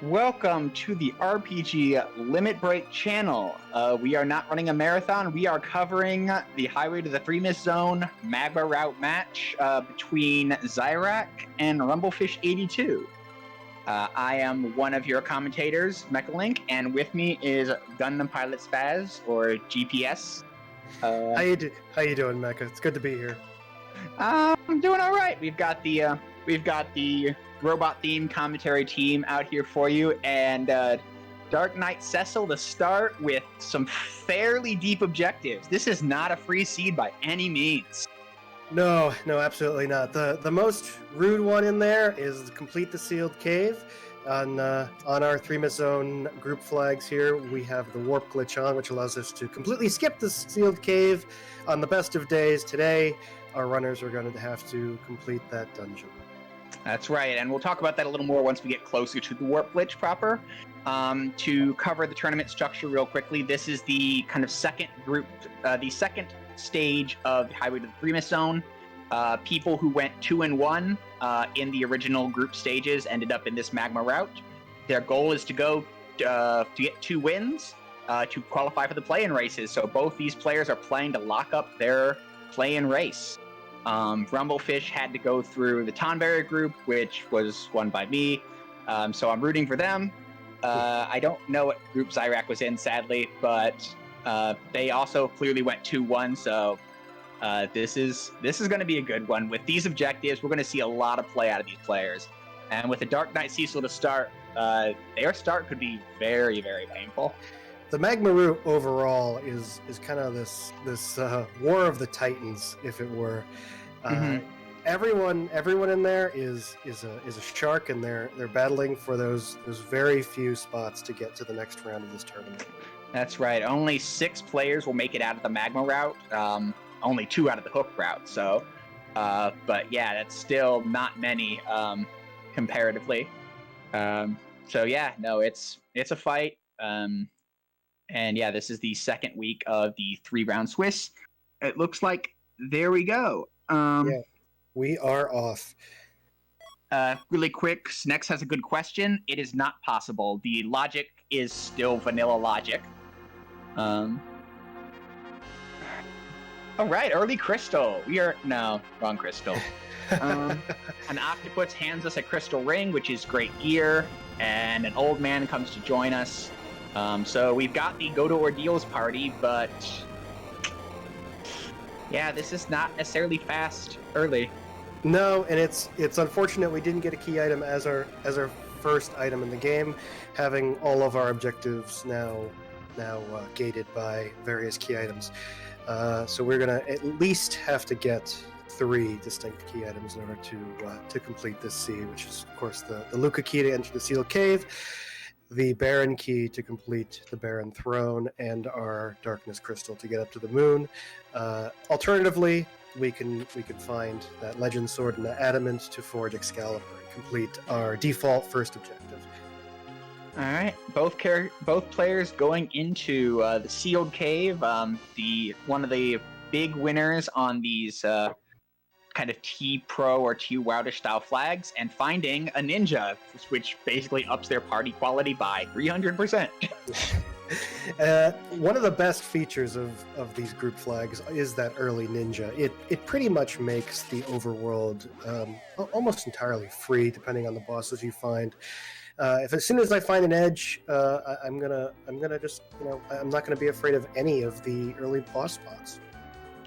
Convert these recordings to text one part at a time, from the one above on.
Welcome to the RPG Limit Break channel. We are not running a marathon. We are covering the Highway to the Threemus Zone Magma route match between Zyrak and rumblefish82. I am one of your commentators, Mechalink, and with me is Gundampilotspaz, or GPS. How you doing, Mecha? It's good to be here. I'm doing all right. We've got the robot-themed commentary team out here for you, and Dark Knight Cecil to start with some fairly deep objectives. This is not a free seed by any means. No, absolutely not. The most rude one in there is complete the sealed cave. On our Threemus Zone group flags here, we have the warp glitch on, which allows us to completely skip the sealed cave. On the best of days today, our runners are going to have to complete that dungeon. That's right, and we'll talk about that a little more once we get closer to the warp glitch proper. To cover the tournament structure real quickly, this is the kind of second group, the second stage of the Highway to the Threemus Zone. People who went 2-1 in the original group stages ended up in this Magma route. Their goal is to go to get 2 wins to qualify for the play-in races. So both these players are playing to lock up their play-in race. Rumblefish had to go through the Tonberry group, which was won by me, so I'm rooting for them. I don't know what group Zyrak was in, sadly, but they also clearly went 2-1, so this is going to be a good one. With these objectives, we're going to see a lot of play out of these players. And with the Dark Knight Cecil to start, their start could be very, very painful. The Magma route overall is kind of this war of the Titans, if it were. Everyone in there is a shark, and they're battling for those very few spots to get to the next round of this tournament. That's right. Only 6 players will make it out of the Magma route. Only 2 out of the Hook route. So, but yeah, that's still not many comparatively. So yeah, no, it's a fight. And yeah, this is the second week of the 3-round Swiss. It looks like there we go. Yeah, we are off. Really quick, Snex has a good question. It is not possible. The logic is still vanilla logic. All right, early crystal. Wrong crystal. An octopus hands us a crystal ring, which is great gear, and an old man comes to join us. So we've got the go to Ordeals party, but yeah, this is not necessarily fast early. No, and it's unfortunate we didn't get a key item as our first item in the game, having all of our objectives now gated by various key items. So we're gonna at least have to get 3 distinct key items in order to complete this sea, which is of course the Luca key to enter the sealed cave, the Baron key to complete the Baron throne, and our Darkness crystal to get up to the moon. Alternatively, we can find that Legend sword and the Adamant to forge Excalibur and complete our default first objective. All right, both players going into the sealed cave. One of the big winners on these kind of T-Pro or T-Wowdish style flags, and finding a ninja, which basically ups their party quality by 300%. One of the best features of these group flags is that early ninja. It pretty much makes the overworld almost entirely free, depending on the bosses you find. If as soon as I find an edge, I'm gonna just I'm not gonna be afraid of any of the early boss spots.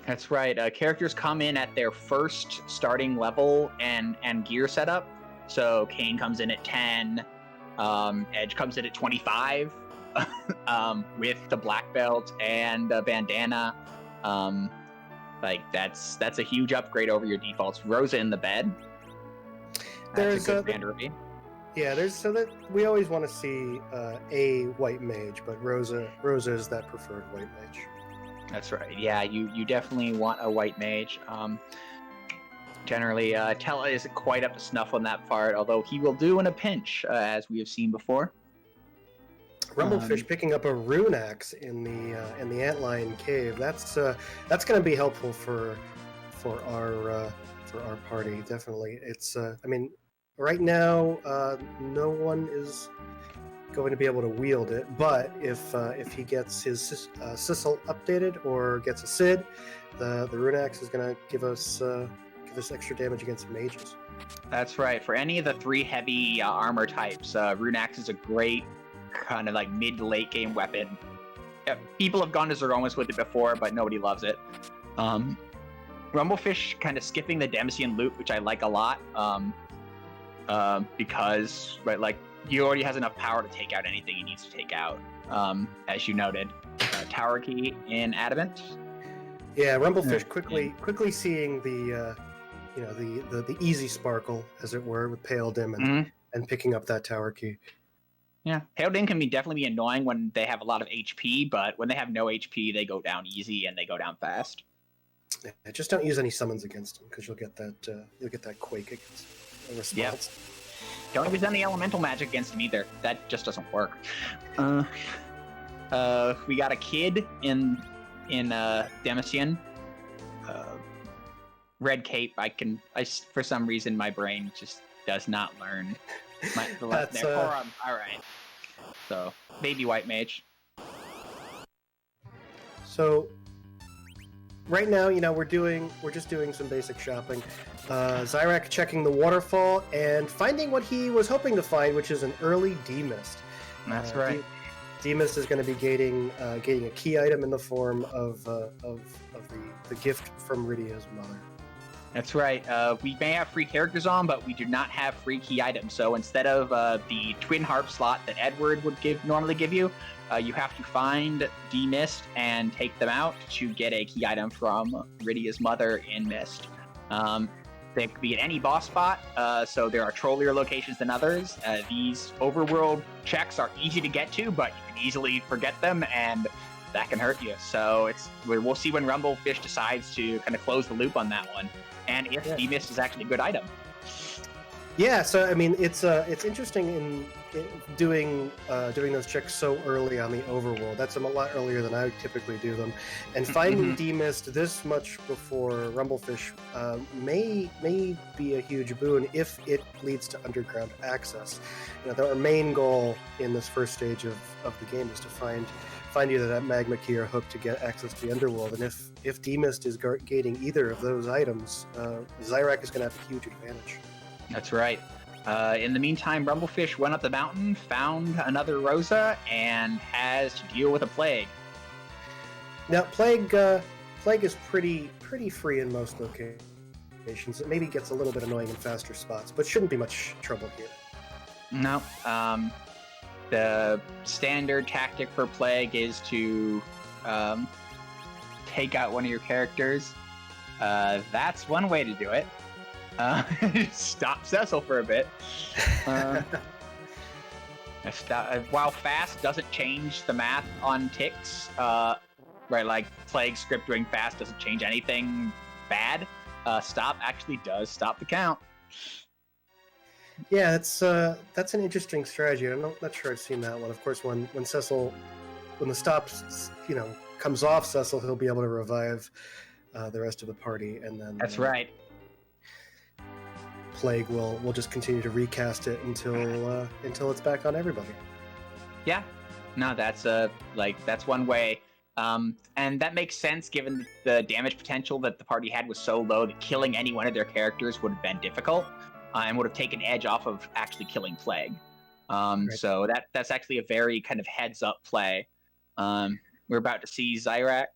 That's right. Characters come in at their first starting level and gear setup. So Kane comes in at 10, Edge comes in at 25, with the black belt and a bandana. That's a huge upgrade over your defaults. Rosa in the bed. That's a good band review. Yeah, so that we always want to see a white mage, but Rosa is that preferred white mage. That's right. Yeah, you definitely want a white mage. Generally, Tella isn't quite up to snuff on that part, although he will do in a pinch, as we have seen before. Rumblefish picking up a rune axe in the Antlion cave. That's going to be helpful for our party. Definitely, it's right now no one is going to be able to wield it. But if he gets his Sissel updated or gets a Sid, the rune axe is going to give us extra damage against mages. That's right. For any of the 3 heavy armor types, rune axe is a great kind of like mid to late game weapon. People have gone to Zergomas with it before, but nobody loves it. Rumblefish kind of skipping the Demosian loop, which I like a lot, because like he already has enough power to take out anything he needs to take out. As you noted, tower key in Adamant. Yeah, Rumblefish quickly seeing the the easy sparkle, as it were, with Pale Dim and picking up that tower key. Yeah, Pale Dim can definitely be annoying when they have a lot of HP, but when they have no HP, they go down easy and they go down fast. Yeah, just don't use any summons against them, because you'll get that quake against response. Yep. Don't use any elemental magic against them either. That just doesn't work. We got a kid in Demosian. Red cape. For some reason my brain just does not learn the left there. All right. So baby white mage. So right now, we're just doing some basic shopping. Zyrak checking the waterfall and finding what he was hoping to find, which is an early D-Mist. That's right. D-Mist is going to be gating a key item in the form of the gift from Rydia's mother. That's right. We may have free characters on, but we do not have free key items. So instead of the twin harp slot that Edward would normally give you, you have to find D-Mist and take them out to get a key item from Rydia's mother in Mist. They could be at any boss spot, so there are trollier locations than others. These overworld checks are easy to get to, but you can easily forget them, and that can hurt you. So we'll see when Rumblefish decides to kind of close the loop on that one, and if D-Mist is actually a good item. Yeah, so I mean, it's interesting in doing those checks so early on the overworld. That's a lot earlier than I typically do them, and finding D-Mist this much before Rumblefish may be a huge boon if it leads to underground access. Our main goal in this first stage of the game is to find either that Magma key or hook to get access to the underworld, and if D-Mist is gating either of those items, Zyrak is going to have a huge advantage. That's right. In the meantime, Rumblefish went up the mountain, found another Rosa, and has to deal with a plague. Now, plague is pretty free in most locations. It maybe gets a little bit annoying in faster spots, but shouldn't be much trouble here. No. The standard tactic for plague is to take out one of your characters. That's one way to do it. Stop Cecil for a bit. While fast doesn't change the math on ticks, right? Like plague script doing fast doesn't change anything bad. Stop actually does stop the count. Yeah, that's an interesting strategy. I'm not sure I've seen that one. Of course, when the stop comes off Cecil, he'll be able to revive the rest of the party, and then that's right. Plague will just continue to recast it until it's back on everybody. Yeah, no, that's one way, and that makes sense given the damage potential that the party had was so low that killing any one of their characters would have been difficult, and would have taken edge off of actually killing Plague. Right. So that's actually a very kind of heads up play. We're about to see Zyrak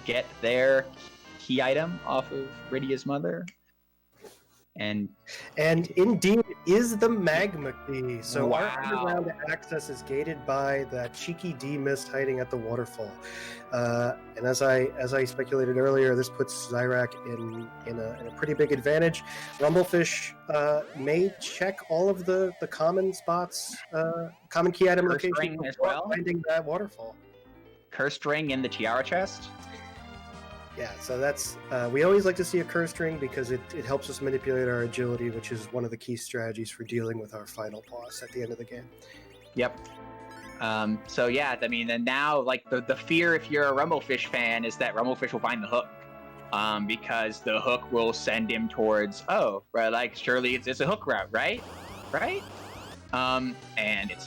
get their key item off of Rydia's mother. And indeed, it is the Magma key. So wow. Our underground access is gated by that cheeky D-Mist hiding at the waterfall. And as I speculated earlier, this puts Zyrak in a pretty big advantage. Rumblefish may check all of the common spots, common key item locations as well, finding that waterfall. Cursed ring in the tiara chest. Yeah, so that's we always like to see a cursed ring because it helps us manipulate our agility, which is one of the key strategies for dealing with our final boss at the end of the game. Yep. So yeah, I mean, and now like the fear if you're a Rumblefish fan is that Rumblefish will find the hook, because the hook will send him towards surely it's a hook route, right? And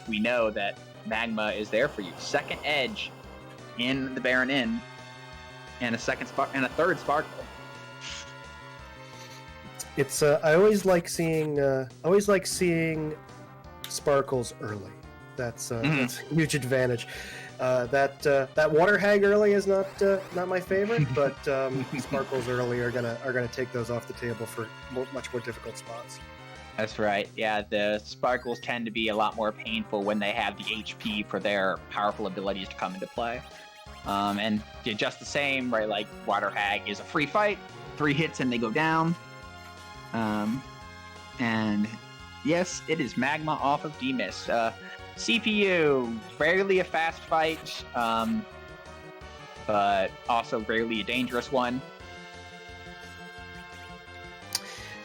we know that Magma is there for you. Second edge in the Baron Inn, and a third Sparkle. It's I always like seeing sparkles early. That's a huge advantage. That water hag early is not my favorite, but sparkles early are gonna take those off the table for much more difficult spots. That's right. Yeah, the sparkles tend to be a lot more painful when they have the HP for their powerful abilities to come into play. And just the same, right? Like water hag is a free fight, 3 hits and they go down. And yes, it is Magma off of Threemus. CPU, rarely a fast fight, but also rarely a dangerous one.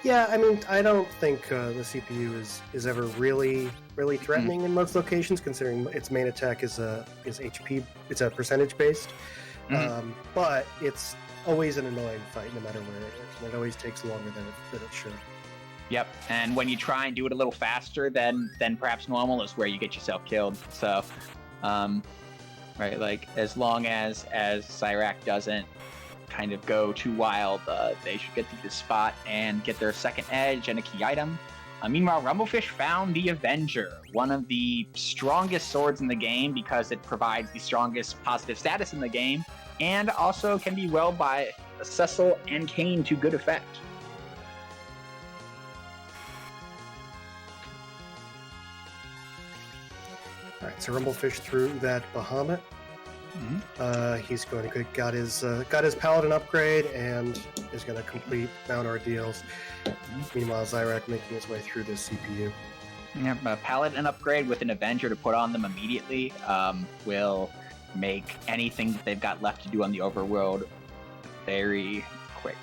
Yeah, I mean, I don't think the CPU is ever really threatening in most locations, considering its main attack is HP. It's a percentage based, but it's always an annoying fight no matter where it is, and it always takes longer than it should. Yep, and when you try and do it a little faster than perhaps normal is where you get yourself killed. So, right, like as long as Zyrak doesn't kind of go too wild, they should get to this spot and get their second edge and a key item. Meanwhile, Rumblefish found the Avenger, one of the strongest swords in the game because it provides the strongest positive status in the game, and also can be wielded by Cecil and Kane to good effect. All right, so Rumblefish threw that Bahamut. He's going to got his Paladin upgrade and is going to complete Mount Ordeals. Meanwhile, Zyrak making his way through this CPU. Yeah, a Paladin upgrade with an Avenger to put on them immediately will make anything that they've got left to do on the overworld very quick.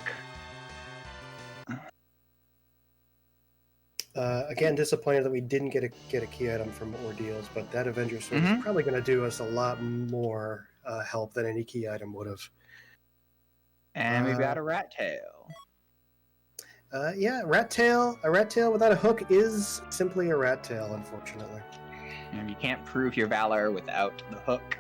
Again, disappointed that we didn't get a key item from Ordeals, but that Avenger sword is probably going to do us a lot more help than any key item would have. And we've got a Rat Tail. Yeah, Rat Tail. A Rat Tail without a hook is simply a Rat Tail, unfortunately. And you can't prove your valor without the hook.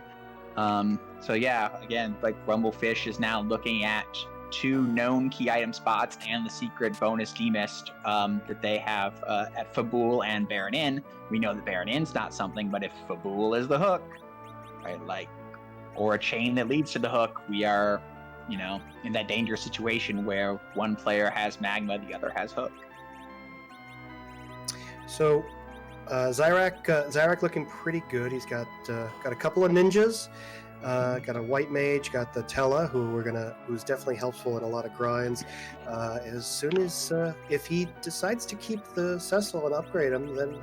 So yeah, again, like Rumblefish is now looking at 2 known key item spots and the secret bonus demist that they have at Fabul and Baron Inn. We know that Baron Inn's not something, but if Fabul is the hook, right, like, or a chain that leads to the hook, we are, in that dangerous situation where one player has Magma, the other has hook. So Zyrak looking pretty good. He's got a couple of ninjas. Got a white mage, got the Tella, who's definitely helpful in a lot of grinds. As soon as if he decides to keep the Cecil and upgrade him, then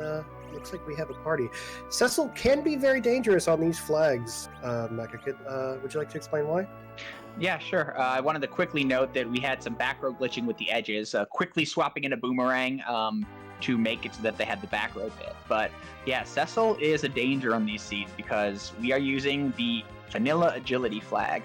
looks like we have a party. Cecil can be very dangerous on these flags. Mecha, would you like to explain why? Yeah, sure. I wanted to quickly note that we had some back row glitching with the edges, quickly swapping in a boomerang to make it so that they had the back row bit. But yeah, Cecil is a danger on these seeds because we are using the vanilla agility flag.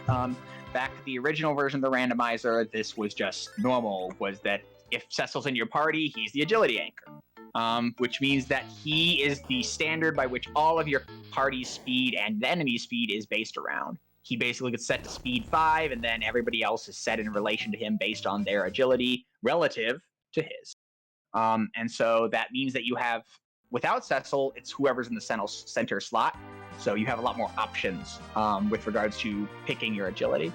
Back to the original version of the randomizer, this was just normal, was that if Cecil's in your party, he's the agility anchor. Which means that he is the standard by which all of your party's speed and the enemy speed is based around. He basically gets set to speed 5, and then everybody else is set in relation to him based on their agility relative to his. And so that means that you have, without Cecil, it's whoever's in the center slot. So you have a lot more options with regards to picking your agility.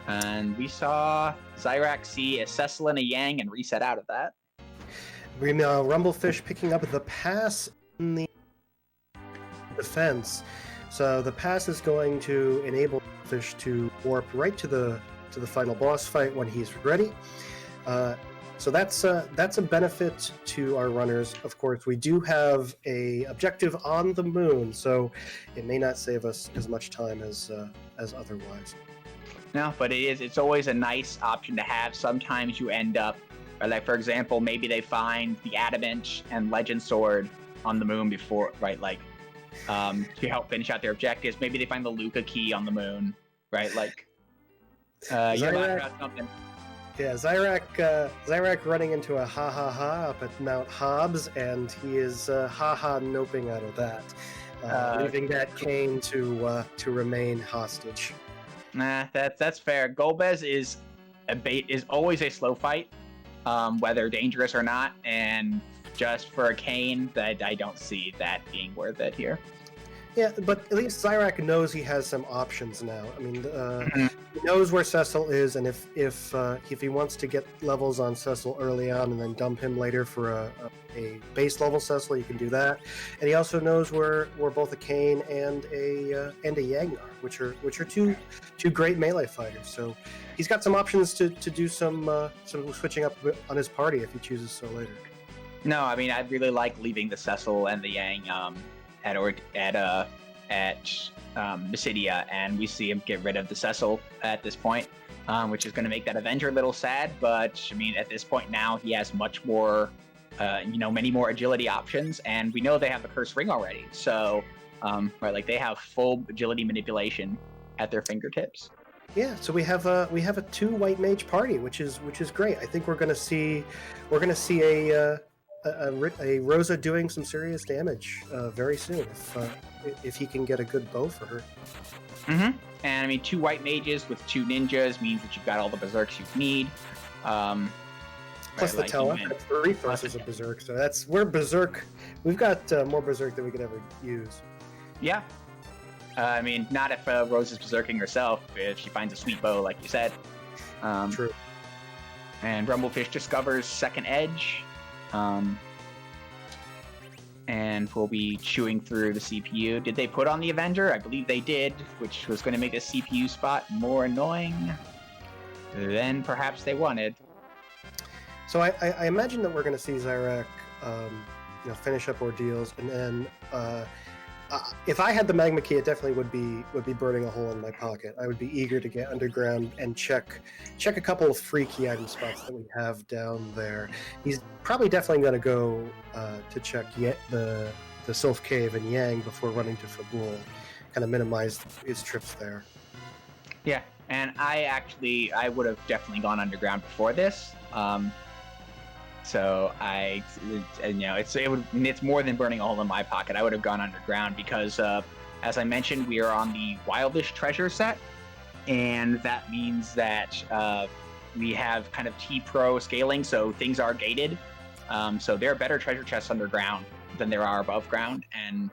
And we saw Zyrak see a Cecil and a Yang and reset out of that. Rumblefish picking up the pass in the defense. So the pass is going to enable Fish to warp right to the final boss fight when he's ready. So that's a benefit to our runners. Of course, we do have a objective on the moon, so it may not save us as much time as otherwise. No, but it's always a nice option to have. Sometimes you end up, like for example, maybe they find the Adamant and Legend Sword on the moon before, right? Like to help finish out their objectives. Maybe they find the Luca key on the moon, right? Like you're about something. Yeah, Zyrak running into a ha up at Mount Hobbs, and he is noping out of that, leaving that Kane to remain hostage. Nah, that's fair. Golbez is always a slow fight, whether dangerous or not, and just for a Kane, that I don't see that being worth it here. Yeah, but at least Zyrak knows he has some options now. I mean, he knows where Cecil is, and if he wants to get levels on Cecil early on and then dump him later for a base level Cecil, you can do that. And he also knows where both a Kane and a Yang are, which are two great melee fighters. So he's got some options to do some switching up on his party if he chooses so later. No, I mean, I really like leaving the Cecil and the Yang at Mysidia, and we see him get rid of the Cecil at this point, which is going to make that Avenger a little sad. But I mean, at this point now, he has much more, many more agility options, and we know they have the Curse Ring already. So, they have full agility manipulation at their fingertips. Yeah, so we have a 2 white mage party, which is great. I think we're going to see a Rosa doing some serious damage very soon if he can get a good bow for her. Mm-hmm. And I mean, 2 white mages with 2 ninjas means that you've got all the berserks you need. Plus the Tele, 3 versus a berserk. So we're berserk. We've got more berserk than we could ever use. Yeah. I mean, not if Rose is berserking herself, if she finds a sweet bow, like you said. True. And Rumblefish discovers Second Edge. And we'll be chewing through the CPU. Did they put on the Avenger? I believe they did, which was going to make the CPU spot more annoying than perhaps they wanted. So I imagine that we're going to see Zyrak finish up Ordeals, and then if I had the Magma key, it definitely would be burning a hole in my pocket. I would be eager to get underground and check a couple of free key item spots that we have down there. He's probably definitely going to go to check the Sylph Cave and Yang before running to Fabul, kind of minimize his trips there. Yeah, and I would have definitely gone underground before this. So it's more than burning a hole in my pocket. I would have gone underground because, as I mentioned, we are on the Wildish treasure set, and that means that we have kind of T-Pro scaling, so things are gated. So there are better treasure chests underground than there are above ground, and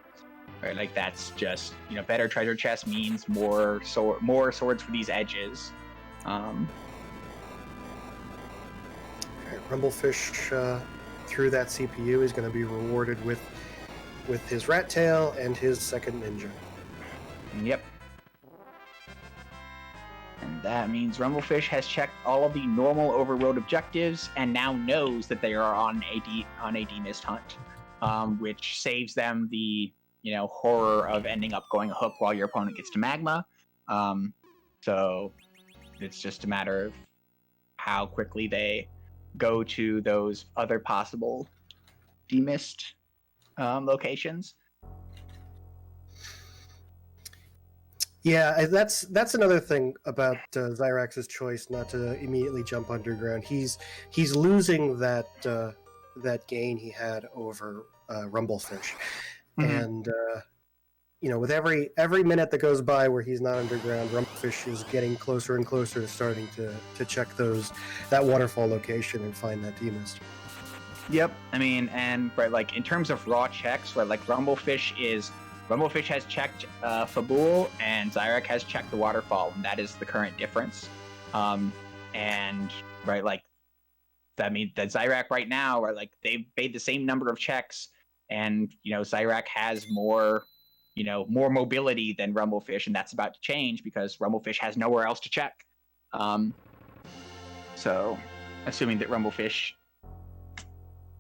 that's just better treasure chests means more swords for these edges. Rumblefish through that CPU is going to be rewarded with his rat tail and his second ninja. Yep. And that means Rumblefish has checked all of the normal overworld objectives and now knows that they are on a demist hunt, which saves them the horror of ending up going hook while your opponent gets to Magma. So it's just a matter of how quickly they go to those other possible demist locations. Yeah, that's another thing about Zyrax's choice not to immediately jump underground. He's losing that gain he had over Rumblefish, and with every minute that goes by where he's not underground, Rumblefish is getting closer and closer to starting to check that waterfall location and find that demist. Yep, I mean, and in terms of raw checks, Rumblefish has checked Fabul, and Zyrak has checked the waterfall, and that is the current difference. That means that Zyrak right now they've made the same number of checks, and Zyrak has more mobility than Rumblefish, and that's about to change because Rumblefish has nowhere else to check. So, assuming that Rumblefish,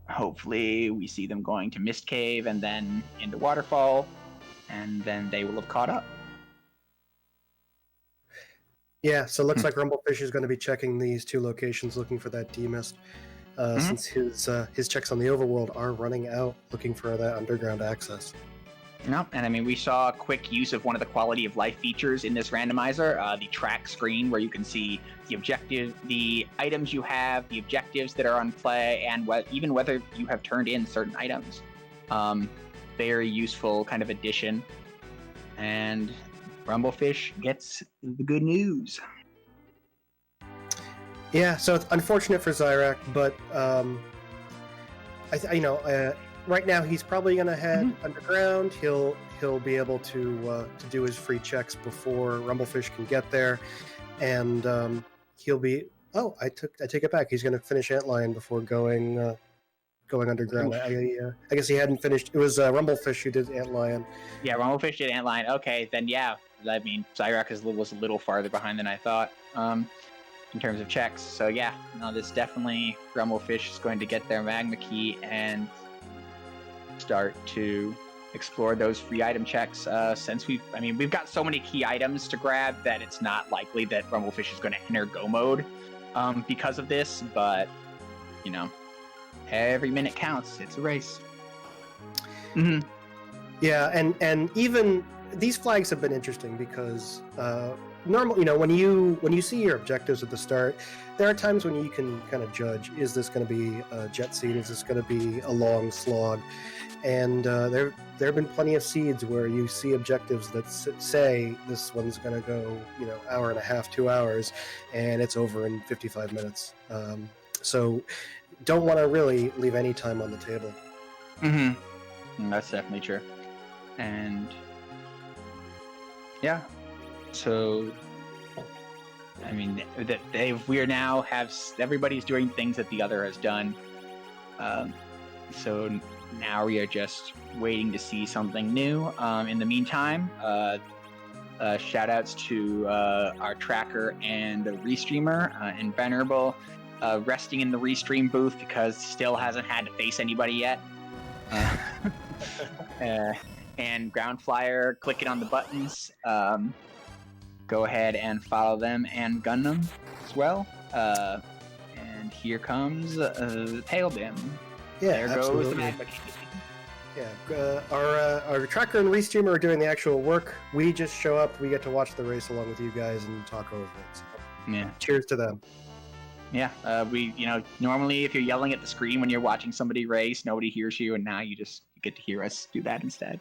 hopefully we see them going to Mist Cave and then into Waterfall, and then they will have caught up. Yeah, so it looks like Rumblefish is going to be checking these 2 locations looking for that demist, since his checks on the overworld are running out, looking for that underground access. No, and I mean, we saw a quick use of one of the quality of life features in this randomizer, the track screen, where you can see the items you have, the objectives that are on play, and even whether you have turned in certain items. Very useful kind of addition. And Rumblefish gets the good news. Yeah, so it's unfortunate for Zyrak, but right now he's probably going to head underground. He'll be able to do his free checks before Rumblefish can get there, and he'll be. Oh, I take it back. He's going to finish Antlion before going underground. I guess he hadn't finished. It was Rumblefish who did Antlion. Yeah, Rumblefish did Antlion. Okay, then yeah. I mean, Zyrak was a little farther behind than I thought in terms of checks. So yeah, no, this definitely Rumblefish is going to get their Magma key and start to explore those free item checks. Since we've got so many key items to grab that it's not likely that Rumblefish is going to enter go mode because of this. But every minute counts. It's a race. Mm-hmm. Yeah, and even these flags have been interesting because when you see your objectives at the start, there are times when you can kind of judge: is this going to be a jet seed? Is this going to be a long slog? And there have been plenty of seeds where you see objectives that say this one's going to go hour and a half, 2 hours, and it's over in 55 minutes. So don't want to really leave any time on the table. Mm-hmm. That's definitely true. And yeah, so I mean, everybody's doing things that the other has done. So now we are just waiting to see something new. In the meantime, shout outs to our tracker and the restreamer and Venerable resting in the restream booth because still hasn't had to face anybody yet. And Ground Flyer clicking on the buttons. Go ahead and follow them and gun them as well. And here comes Tail Dim. Yeah, there absolutely. Goes the Magma. Yeah, our tracker and restreamer are doing the actual work. We just show up. We get to watch the race along with you guys and talk over it. So, yeah. Cheers to them. Yeah, we normally if you're yelling at the screen when you're watching somebody race, nobody hears you, and now you get to hear us do that instead.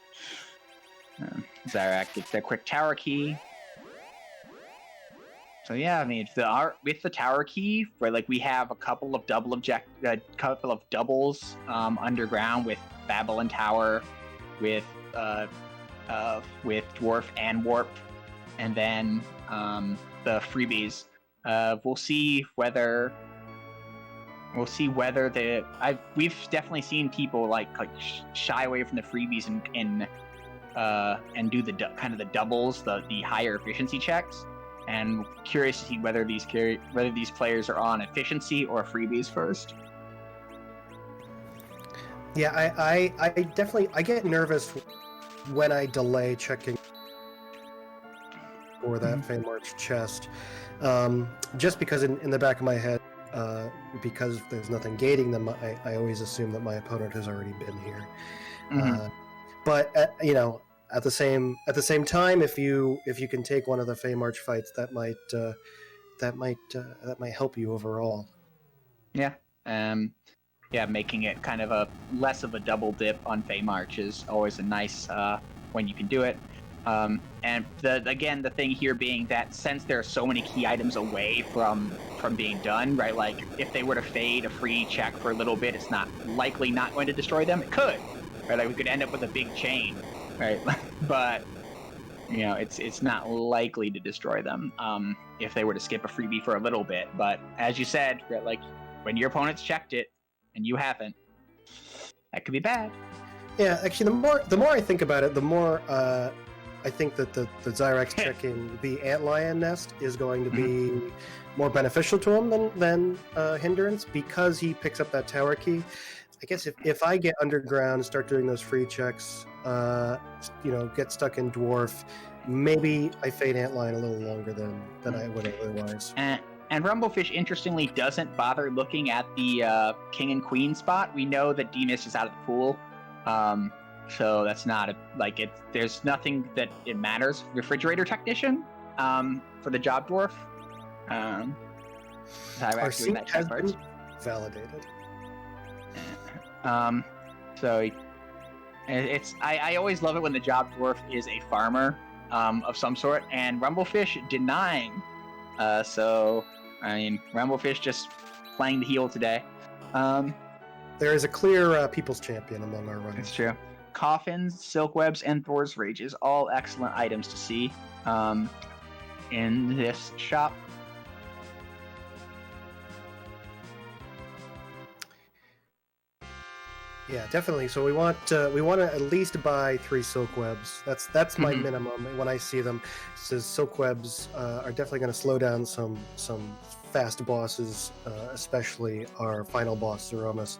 Zyrak gets their quick tower key. So yeah, I mean, with the tower key, where we have a couple of doubles underground with Babylon Tower, with Dwarf and Warp, and then the freebies. We'll see whether we've definitely seen people shy away from the freebies and do the kind of the doubles, the higher efficiency checks. And curious to see whether these players are on efficiency or freebies first. Yeah, I definitely get nervous when I delay checking for that Feymarch chest, just because in the back of my head, because there's nothing gating them, I always assume that my opponent has already been here. Mm-hmm. But at the same time, if you can take one of the Feymarch fights, that might help you overall. Yeah. Making it kind of a less of a double dip on Feymarch is always a nice when you can do it. And the thing here being that since there are so many key items away from being done, right? Like if they were to fade a free check for a little bit, it's not likely not going to destroy them. It could, right? Like we could end up with a big chain, right? But it's not likely to destroy them if they were to skip a freebie for a little bit. But as you said, right, like when your opponent's checked it and you haven't, that could be bad. Yeah, actually, the more I think about it, the more I think that the Zyrak's checking the Antlion nest is going to be more beneficial to him than hindrance, because he picks up that tower key. I guess if I get underground and start doing those free checks, get stuck in Dwarf, maybe I fade Antlion a little longer than I would otherwise. And Rumblefish, interestingly, doesn't bother looking at the King and Queen spot. We know that Demus is out of the pool. So that's not there's nothing that it matters. Refrigerator technician for the job dwarf. Our seat has been validated. So I always love it when the job dwarf is a farmer of some sort, and rumblefish denying. So I mean, rumblefish just playing the heel today. There is a clear people's champion among our runners. It's true. Coffins, silk webs, and Thor's rages, all excellent items to see in this shop. Yeah, definitely. So we want to at least buy 3 silk webs. That's my minimum when I see them. It says silk webs are definitely going to slow down some fast bosses, especially our final boss Threemus.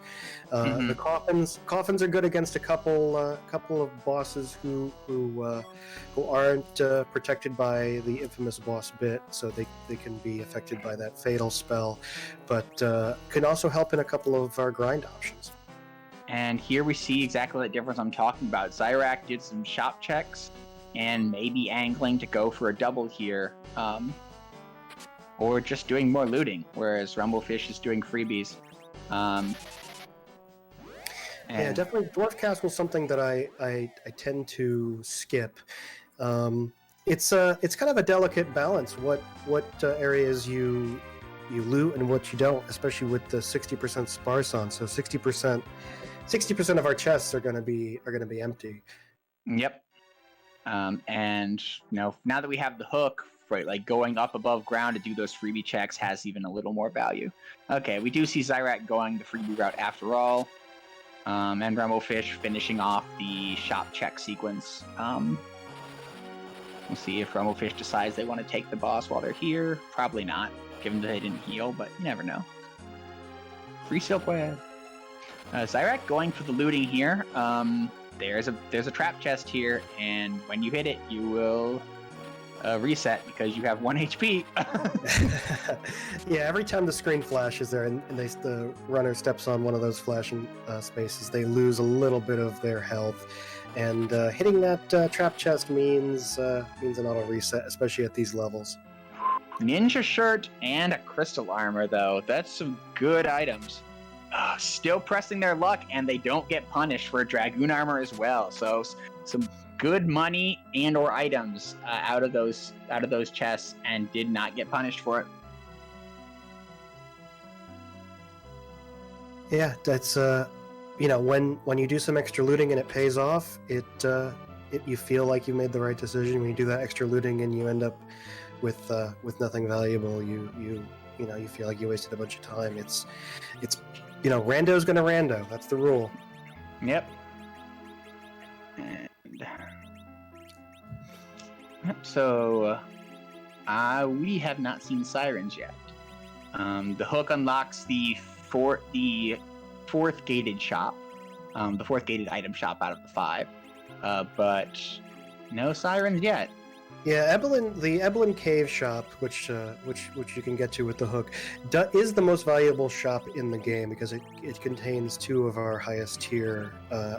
The coffins are good against a couple of bosses who aren't protected by the infamous boss bit, so they can be affected by that fatal spell, but can also help in a couple of our grind options. And here we see exactly the difference I'm talking about. Zyrak did some shop checks and maybe angling to go for a double here, or just doing more looting, whereas Rumblefish is doing freebies. Yeah, definitely. Dwarf Cast was something that I tend to skip. It's kind of a delicate balance. What areas you loot and what you don't, especially with the 60% sparse on. So 60% of our chests are going to be empty. Yep. And now that we have the hook, right, like going up above ground to do those freebie checks has even a little more value. Okay, we do see Zyrak going the freebie route after all, and Rumblefish finishing off the shop check sequence. We'll see if Rumblefish decides they want to take the boss while they're here. Probably not, given that they didn't heal, but you never know. Free silk web. Zyrak going for the looting here. There's a trap chest here, and when you hit it, you will reset because you have 1 HP. Yeah, every time the screen flashes there and the runner steps on one of those flashing spaces, they lose a little bit of their health. And hitting that trap chest means an auto reset, especially at these levels. Ninja shirt and a crystal armor, though. That's some good items. Still pressing their luck, and they don't get punished for dragoon armor as well. So some good money and/or items out of those chests, and did not get punished for it. Yeah, that's when you do some extra looting and it pays off, you feel like you made the right decision. When you do that extra looting and you end up with nothing valuable, you feel like you wasted a bunch of time. It's rando's gonna rando. That's the rule. Yep. And so we have not seen sirens yet. The hook unlocks the fourth gated shop, the fourth gated item shop out of the 5, but no sirens yet. Yeah, the Eblan Cave shop, which you can get to with the hook, is the most valuable shop in the game because it contains 2 of our highest tier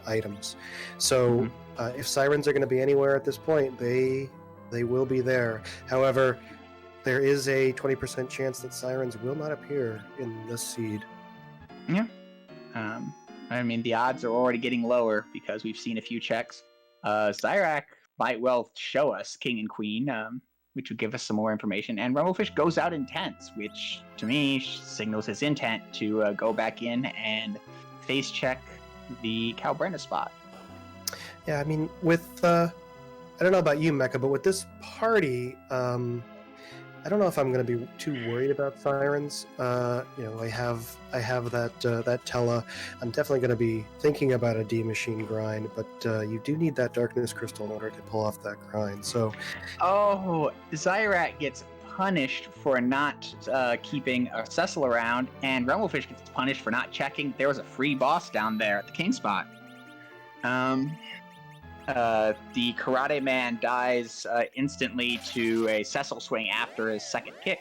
items. So if sirens are going to be anywhere at this point, they will be there. However, there is a 20% chance that sirens will not appear in this seed. Yeah. I mean, the odds are already getting lower because we've seen a few checks. Zyrak might well show us King and Queen, which would give us some more information. And Rumblefish goes out in tents, which to me signals his intent to go back in and face check the Calbrenda spot. Yeah, I mean, I don't know about you, Mecha, but with this party, I don't know if I'm going to be too worried about sirens. I have that Tella. I'm definitely going to be thinking about a D machine grind, but you do need that darkness crystal in order to pull off that grind. So, Zyrak gets punished for not keeping a Cecil around, and Rumblefish gets punished for not checking. There was a free boss down there at the king spot. The Karate Man dies instantly to a Cecil swing after his second kick,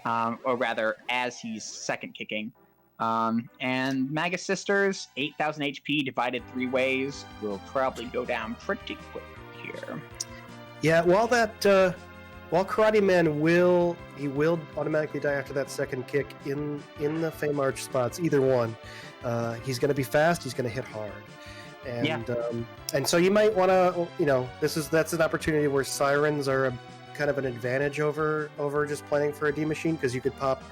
or rather, as he's second kicking. And Magus Sisters, 8,000 HP divided 3 ways, will probably go down pretty quick here. Yeah, while Karate Man will automatically die after that second kick in the Fame Arch spots, either one. He's going to be fast. He's going to hit hard, and so you might want to, that's an opportunity where Sirens are kind of an advantage over just planning for a D machine, because you could pop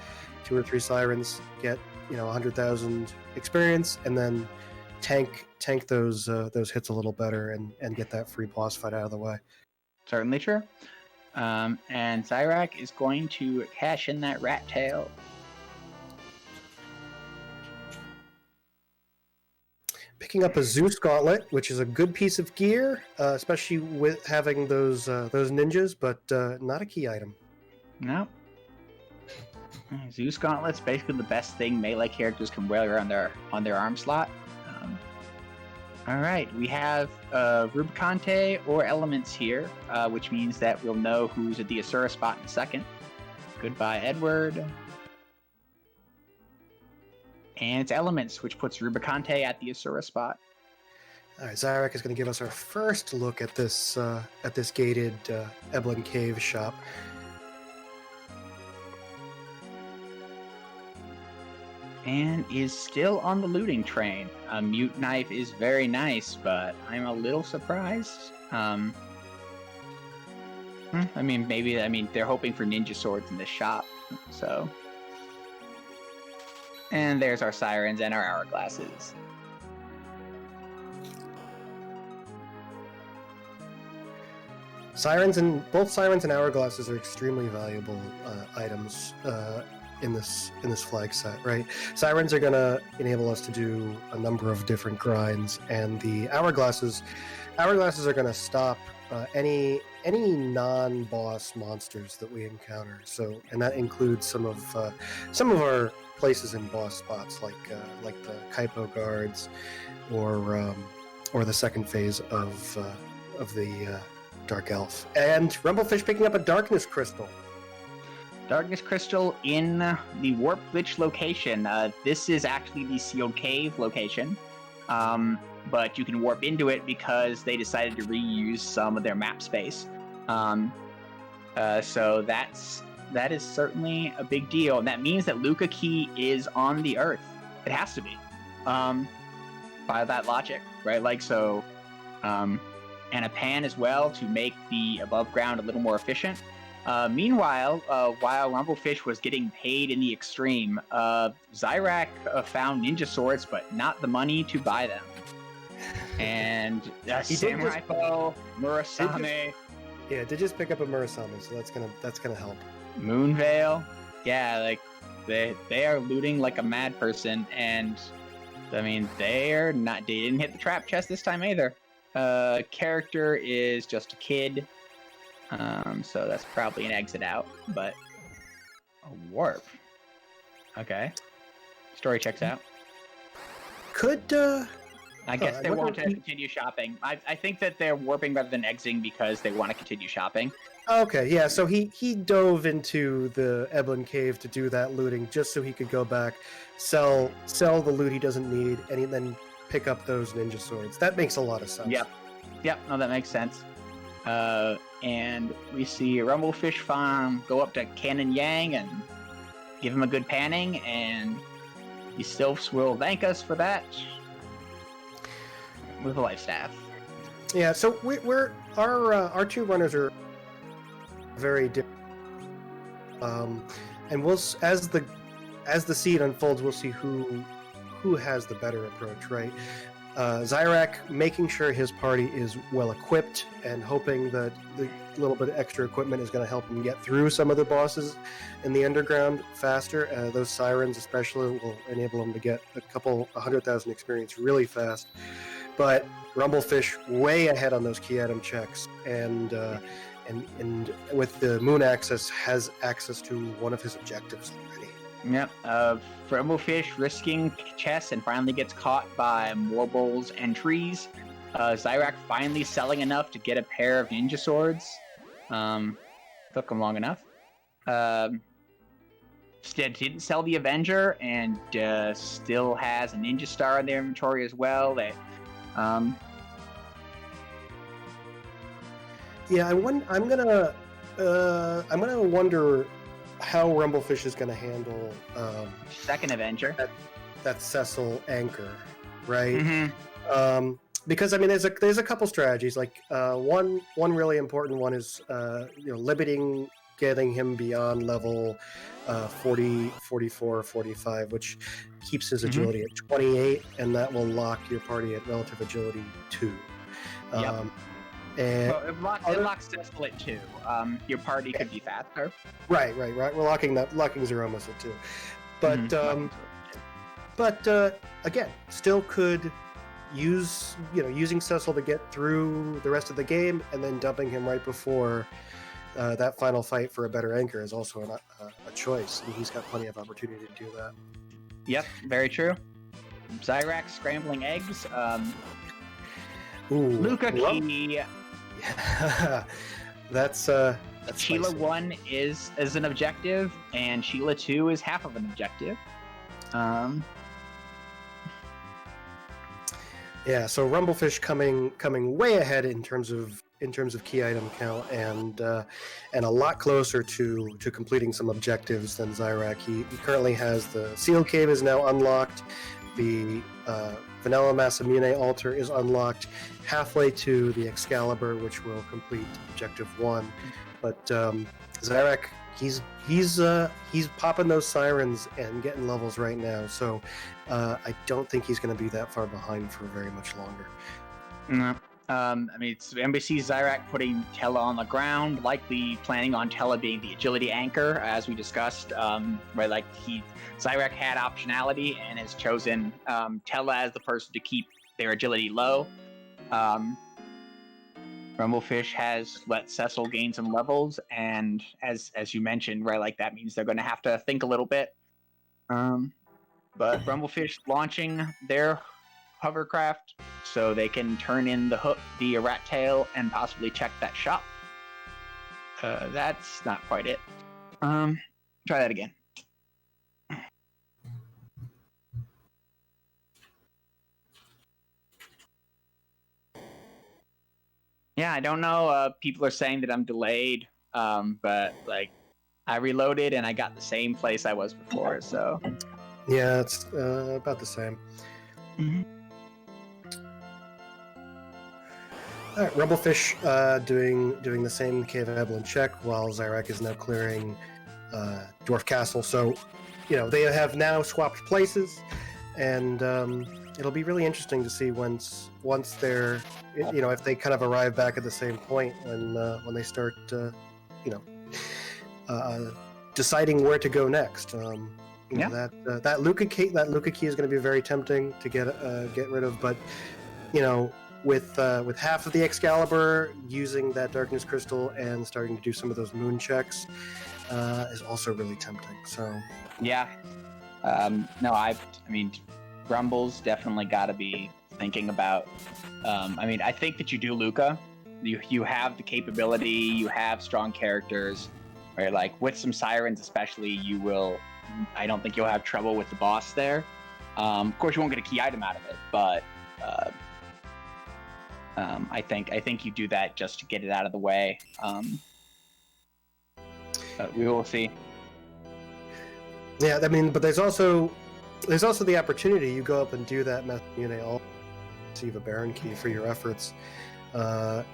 2 or 3 Sirens, get 100,000 experience, and then tank those hits a little better and get that free boss fight out of the way. Certainly true. And Zyrak is going to cash in that rat tail. Picking up a Zeus Gauntlet, which is a good piece of gear, especially with having those ninjas, but not a key item. No. Zeus Gauntlet's basically the best thing melee characters can wear on their arm slot. All right, we have Rubicante or Elements here, which means that we'll know who's at the Asura spot in a second. Goodbye, Edward. And it's Elements, which puts Rubicante at the Asura spot. All right, Zyrak is going to give us our first look at this gated Eblan Cave shop. And is still on the looting train. A mute knife is very nice, but I'm a little surprised. Maybe they're hoping for ninja swords in this shop, so. And there's our Sirens and our Hourglasses. Both Sirens and Hourglasses are extremely valuable items in this flag set, right? Sirens are going to enable us to do a number of different grinds, and the Hourglasses are going to stop any non-boss monsters that we encounter. So, and that includes some of our places in boss spots, like the Kaipo guards, or the second phase of the Dark Elf, and Rumblefish picking up a Darkness Crystal. Darkness Crystal in the Warp Glitch location. This is actually the Sealed Cave location, but you can warp into it because they decided to reuse some of their map space. So that is certainly a big deal, and that means that Luca Key is on the Earth. It has to be, by that logic, right? And a pan as well to make the above ground a little more efficient. Meanwhile, while Rumblefish was getting paid in the extreme, Zyrak found ninja swords, but not the money to buy them. And Samurai Bow, Murasame. Yeah, did just pick up a Murasame, so that's gonna help. Moonveil, yeah, they are looting like a mad person, and they didn't hit the trap chest this time either. Character is just a kid. So that's probably an exit out, but a warp. Okay. Story checks out. I guess they want to continue shopping. I think that they're warping rather than exiting because they want to continue shopping. Okay, yeah, so he dove into the Eblan Cave to do that looting just so he could go back, sell the loot he doesn't need, and then pick up those ninja swords. That makes a lot of sense. Yep, no, that makes sense. And we see Rumblefish Farm go up to Cannon Yang and give him a good panning, and he still will thank us for that with a life staff. Yeah, so our two runners are very different, and we'll as the seed unfolds, we'll see who has the better approach, right? Zyrak making sure his party is well equipped and hoping that the little bit of extra equipment is going to help him get through some of the bosses in the underground faster. Those Sirens especially will enable him to get 100,000 experience really fast. But Rumblefish way ahead on those key item checks, and with the Moon Access has access to one of his objectives already. Yep. Rumblefish risking chests and finally gets caught by Warbles and trees. Zyrak finally selling enough to get a pair of ninja swords. Took him long enough. didn't sell the Avenger and still has a Ninja Star in their inventory as well. That Yeah, I'm gonna wonder how Rumblefish is gonna handle second Avenger. that Cecil anchor, right? Mm-hmm. Because I mean, there's a couple strategies. Like one really important one is limiting getting him beyond level 40, 44, 45, which keeps his agility at 28, and that will lock your party at relative agility 2. Yep. And it locks Cecil at 2. Your party could be faster. Right. We're locking Zeromus at 2, but again, still could using Cecil to get through the rest of the game, and then dumping him right before that final fight for a better anchor is also a choice, and he's got plenty of opportunity to do that. Yep, very true. Zyrak scrambling eggs. Luca Key. Yeah. that's Sheila spicy. 1 is an objective, and Sheila 2 is half of an objective. Yeah, so Rumblefish coming way ahead in terms of key item count, and a lot closer to completing some objectives than Zyrak. He currently has the Seal Cave is now unlocked. The Vanilla Massamune altar is unlocked, halfway to the Excalibur, which will complete Objective 1. But Zyrak, he's popping those sirens and getting levels right now, so I don't think he's going to be that far behind for very much longer. No. I mean, it's NBC Zyrak putting Tella on the ground, likely planning on Tella being the agility anchor, as we discussed. Where Zyrak had optionality and has chosen Tella as the person to keep their agility low. Rumblefish has let Cecil gain some levels, and as you mentioned, that means they're going to have to think a little bit. But Rumblefish launching their hovercraft so they can turn in the rat tail and possibly check that shop. That's not quite it. Try that again. Yeah, I don't know. People are saying that I'm delayed, but I reloaded and I got the same place I was before. So yeah, it's about the same. Mm-hmm. All right, Rumblefish doing the same Cave of Eblan check while Zyrak is now clearing Dwarf Castle. So, they have now swapped places, and it'll be really interesting to see once they're, if they kind of arrive back at the same point when they start, deciding where to go next. That Luca key is going to be very tempting to get rid of, but with half of the Excalibur, using that Darkness Crystal and starting to do some of those moon checks is also really tempting. So yeah, I mean, Rumble's definitely got to be thinking about. I think that you do Luca. You have the capability. You have strong characters. Where with some sirens, especially, you will. I don't think you'll have trouble with the boss there. Of course, you won't get a key item out of it, but. I think you do that just to get it out of the way. But we will see. Yeah, I mean, but there's also the opportunity. You go up and do that Massamune all receive a Baron key for your efforts. I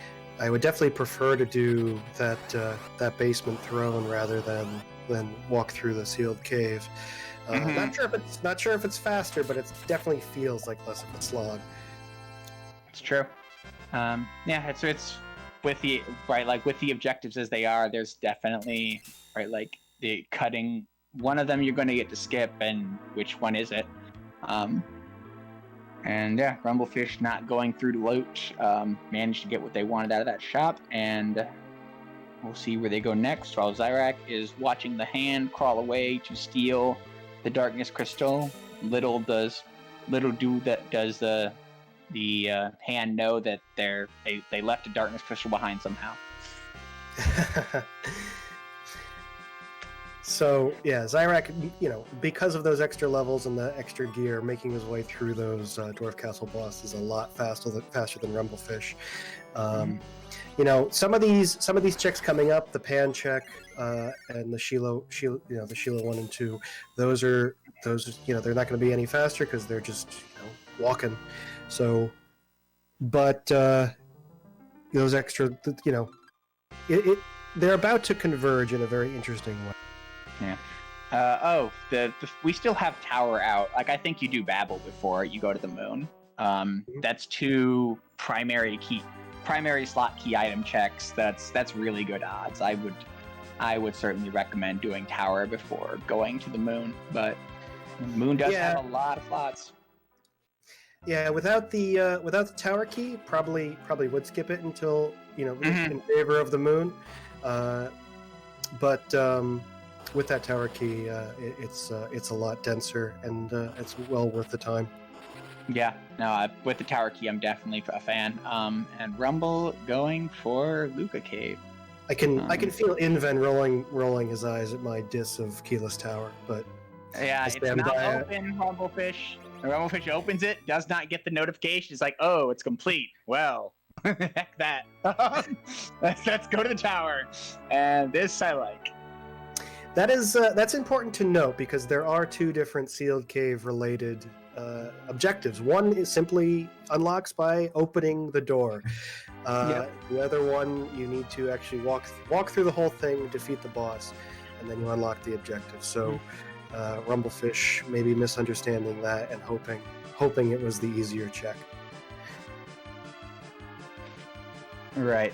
would definitely prefer to do that basement throne rather than walk through the sealed cave. Not sure if it's faster, but it definitely feels like less of a slog. It's true. It's with the with the objectives as they are. There's definitely the cutting. One of them you're going to get to skip, and which one is it? Rumblefish not going through to loot, managed to get what they wanted out of that shop, and we'll see where they go next. While Zyrak is watching the hand crawl away to steal the Darkness Crystal, little does the hand know that they left a Darkness Crystal behind somehow. So yeah, Zyrak, because of those extra levels and the extra gear, making his way through those Dwarf Castle bosses a lot faster than Rumblefish. Some of these checks coming up, the Pan check and the Sheila, the Sheila 1 and 2, those they're not going to be any faster because they're just walking. So, but those extra, they're about to converge in a very interesting way. Yeah. We still have Tower out. Like, I think you do Babel before you go to the moon. That's 2 primary slot key item checks. That's really good odds. I would certainly recommend doing Tower before going to the moon, but the moon does have a lot of slots. Yeah, without the Tower key, probably would skip it until in favor of the moon. But with that Tower key, it's a lot denser and it's well worth the time. Yeah, no, with the Tower key, I'm definitely a fan. And Rumble going for Luca Cave. I can feel Inven rolling his eyes at my diss of Keyless Tower, but yeah, it's not open. Rumblefish. Rumblefish opens it, does not get the notification. It's like, oh, it's complete. Well, heck that. Let's go to the tower. And this I like. That's important to note because there are 2 different sealed cave related objectives. One is simply unlocks by opening the door. The other one, you need to actually walk through the whole thing, defeat the boss, and then you unlock the objective. So Rumblefish maybe misunderstanding that and hoping it was the easier check. Right.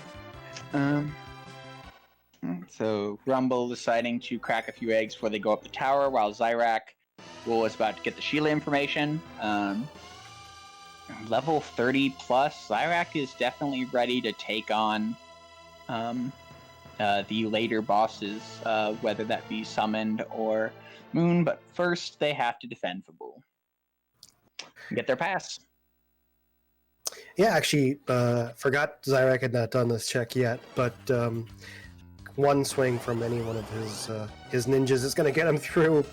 So Rumble deciding to crack a few eggs before they go up the tower, while Zyrak is about to get the Sheila information. Level 30 plus, Zyrak is definitely ready to take on the later bosses, whether that be Summoned or Moon. But first, they have to defend Fabul. Get their pass. Yeah, actually, forgot Zyrak had not done this check yet, but one swing from any one of his ninjas is going to get him through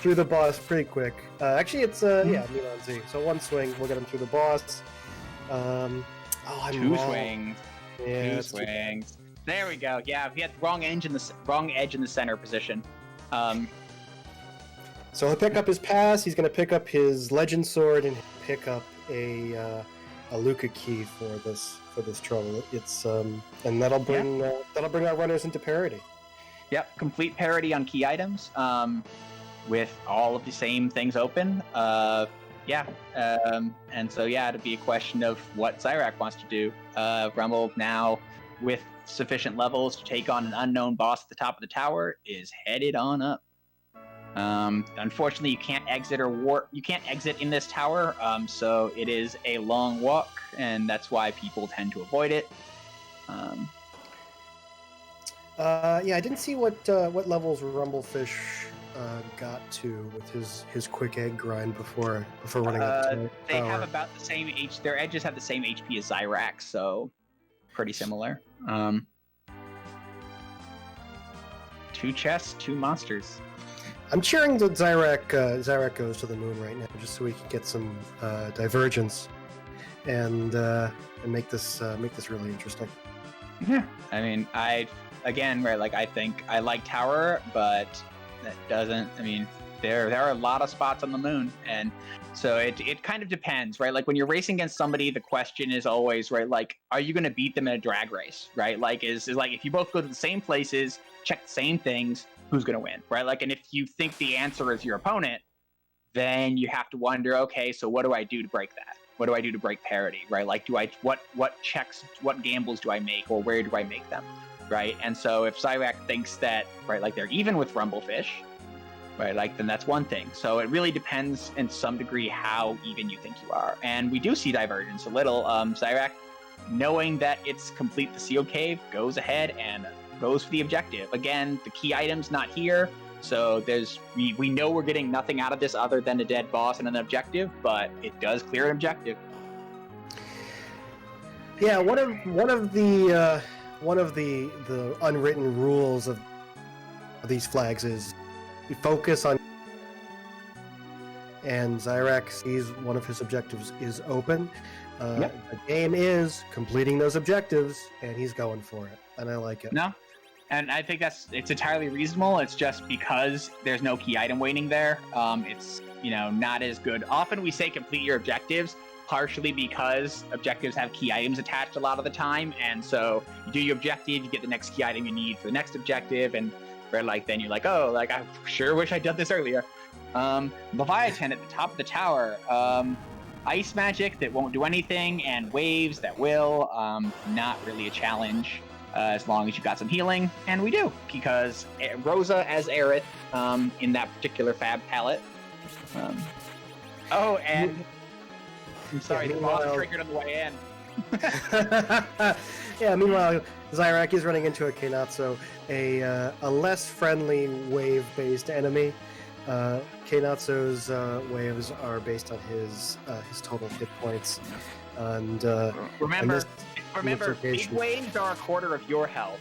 the boss pretty quick. Actually, it's Milan Z. So one swing will get him through the boss. I'm 2 wrong. swings. Yeah, 2 swings. There we go. Yeah, he had the wrong edge in the center position. So he'll pick up his pass. He's going to pick up his legend sword and pick up a Luca key for this trouble. It's and that'll bring our runners into parity. Yep, complete parity on key items. With all of the same things open. And so it'd be a question of what Zyrak wants to do. Rumble now with sufficient levels to take on an unknown boss at the top of the tower is headed on up. Unfortunately, you can't exit in this tower, so it is a long walk, and that's why people tend to avoid it. I didn't see what levels Rumblefish got to with his quick egg grind before running up to the They tower. have about the same their edges have the same HP as Zyrak, so pretty similar. 2 chests, 2 monsters. I'm cheering that Zyrak goes to the moon right now, just so we can get some divergence and make this really interesting. Yeah, I mean, I think I like Tower, but that doesn't. I mean, there are a lot of spots on the moon, and so it kind of depends, right? Like when you're racing against somebody, the question is always, right? Like, are you going to beat them in a drag race, right? Like, is like if you both go to the same places, check the same things, who's going to win, right? Like, and if you think the answer is your opponent, then you have to wonder, okay, so what do I do to break that? What do I do to break parity, right? Like, what checks, what gambles do I make, or where do I make them, right? And so if Zyrak thinks that, right, like they're even with Rumblefish, right, like then that's one thing. So it really depends in some degree how even you think you are. And we do see divergence a little. Zyrak, knowing that it's complete the sealed cave, goes ahead and goes for the objective. Again, the key item's not here, so we know we're getting nothing out of this other than a dead boss and an objective, but it does clear an objective. Yeah, one of the unwritten rules of these flags is you focus on, and Zyrak sees one of his objectives is open. The game is completing those objectives, and he's going for it, and I like it. No, and I think it's entirely reasonable. It's just because there's no key item waiting there. It's not as good. Often we say complete your objectives, partially because objectives have key items attached a lot of the time, and so you do your objective, you get the next key item you need for the next objective, and then you're like, oh, like I sure wish I'd done this earlier. Leviathan at the top of the tower. Ice magic that won't do anything, and waves that will. Not really a challenge as long as you got some healing, and we do, because Rosa as Aerith in that particular fab palette. And I'm sorry, the boss triggered on the way in. Yeah, meanwhile, Zyrak is running into a Kainatsu, a less friendly wave-based enemy. Kainatsu's waves are based on his total hit points, and remember, big waves are a quarter of your health.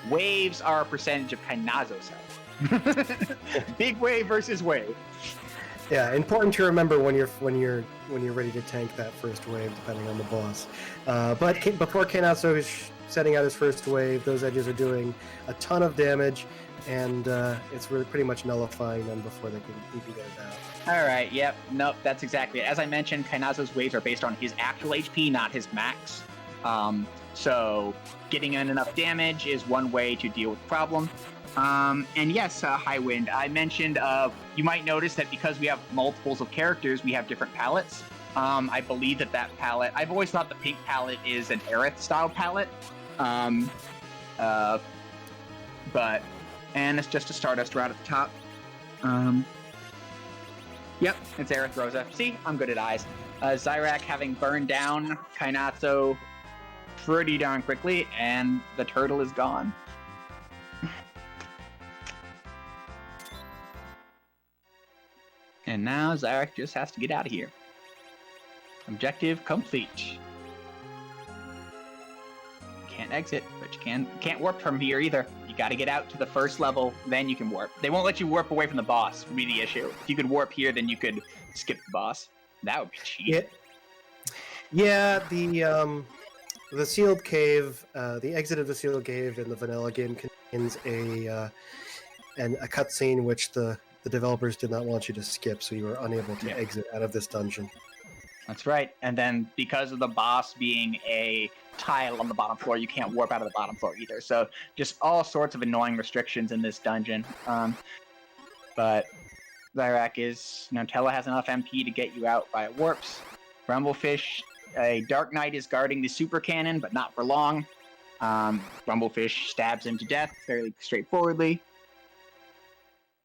Waves are a percentage of Kainatsu's health. Big wave versus wave. Yeah, important to remember when you're ready to tank that first wave, depending on the boss. But before Kainatsu is setting out his first wave, those edges are doing a ton of damage, and it's really pretty much nullifying them before they can even get it out. All right, yep, nope, that's exactly it. As I mentioned, Kainatsu's waves are based on his actual HP, not his max. So getting in enough damage is one way to deal with the problem. And yes, High Wind, I mentioned you might notice that because we have multiples of characters, we have different palettes. I believe that palette, I've always thought the pink palette is an Aerith style palette. And it's just a Stardust right at the top. Yep, it's Aerith Rosa. See, I'm good at eyes. Zyrak having burned down Kainatsu pretty darn quickly, and the turtle is gone. And now Zyrak just has to get out of here. Objective complete. Can't exit, but you can't warp from here either. You got to get out to the first level, then you can warp. They won't let you warp away from the boss, would be the issue. If you could warp here, then you could skip the boss. That would be cheap. Yeah, the sealed cave, the exit of the sealed cave in the vanilla game contains a cutscene which the developers did not want you to skip, so you were unable to exit out of this dungeon. That's right. And then because of the boss being a tile on the bottom floor, you can't warp out of the bottom floor either. So just all sorts of annoying restrictions in this dungeon. But Zyrak is, Tella has enough MP to get you out by warps. Rumblefish, a Dark Knight is guarding the super cannon, but not for long. Rumblefish stabs him to death fairly straightforwardly.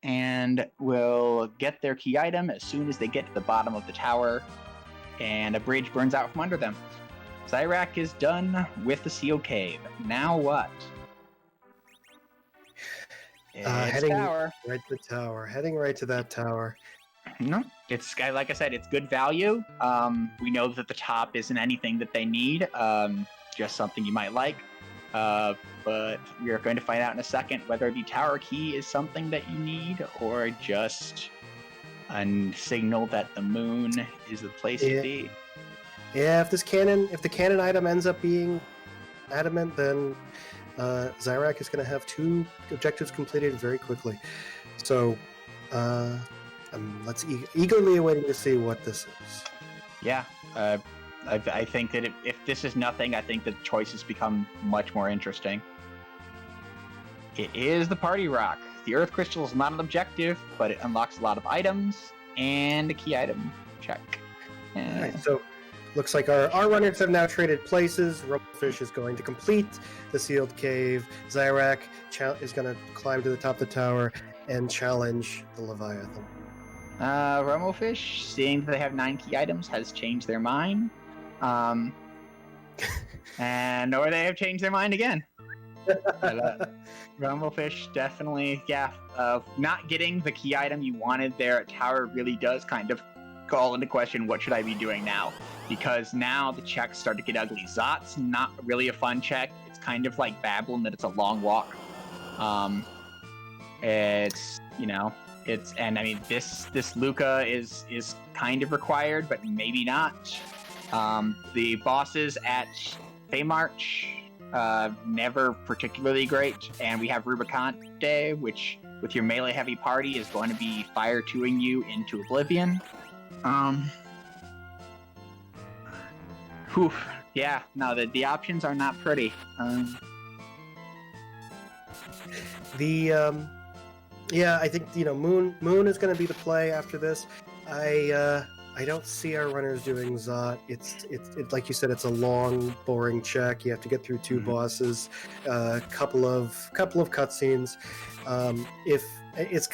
And will get their key item as soon as they get to the bottom of the tower, and a bridge burns out from under them. Zyrak is done with the sealed cave. Now what? Heading right to the tower. Heading right to that tower. No, it's like I said, it's good value. We know that the top isn't anything that they need, just something you might like. But we're going to find out in a second whether the tower key is something that you need, or just a signal that the moon is the place to be. Yeah, if the cannon item ends up being adamant, then Zyrak is going to have 2 objectives completed very quickly. So let's eagerly awaiting to see what this is. Yeah, I think that if this is nothing, I think the choices become much more interesting. It is the party rock. The Earth Crystal is not an objective, but it unlocks a lot of items and a key item. Check. All right, so looks like our runners have now traded places. Rumblefish is going to complete the sealed cave. Zyrak is going to climb to the top of the tower and challenge the Leviathan. Rumblefish, seeing that they have 9 key items, has changed their mind. Or they have changed their mind again. Rumblefish definitely, not getting the key item you wanted there at tower really does kind of call into question, what should I be doing now? Because now the checks start to get ugly. Zot's not really a fun check. It's kind of like Babylon, that it's a long walk. It's and I mean this Luca is kind of required, but maybe not. The bosses at Feymarch, never particularly great, and we have Rubicante, which with your melee heavy party is going to be fire 2ing you into oblivion. Yeah, no, the options are not pretty. Yeah, I think Moon is going to be the play after this. I don't see our runners doing Zot. It's like you said, it's a long, boring check. You have to get through 2 bosses, couple of cutscenes. If it's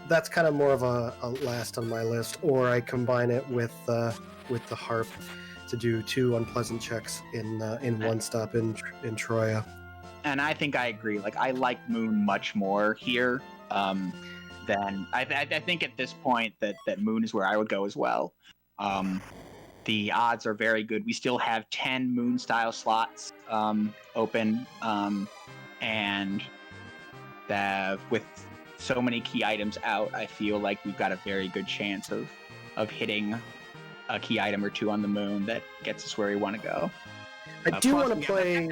that's kind of more of a last on my list, or I combine it with the harp to do 2 unpleasant checks in one stop in Troya. And I think I agree. Like, I like Moon much more here than I think at this point that Moon is where I would go as well. The odds are very good. We still have 10 Moon style slots open, and with so many key items out, I feel like we've got a very good chance of hitting a key item or 2 on the Moon that gets us where we want to go. I do want to play.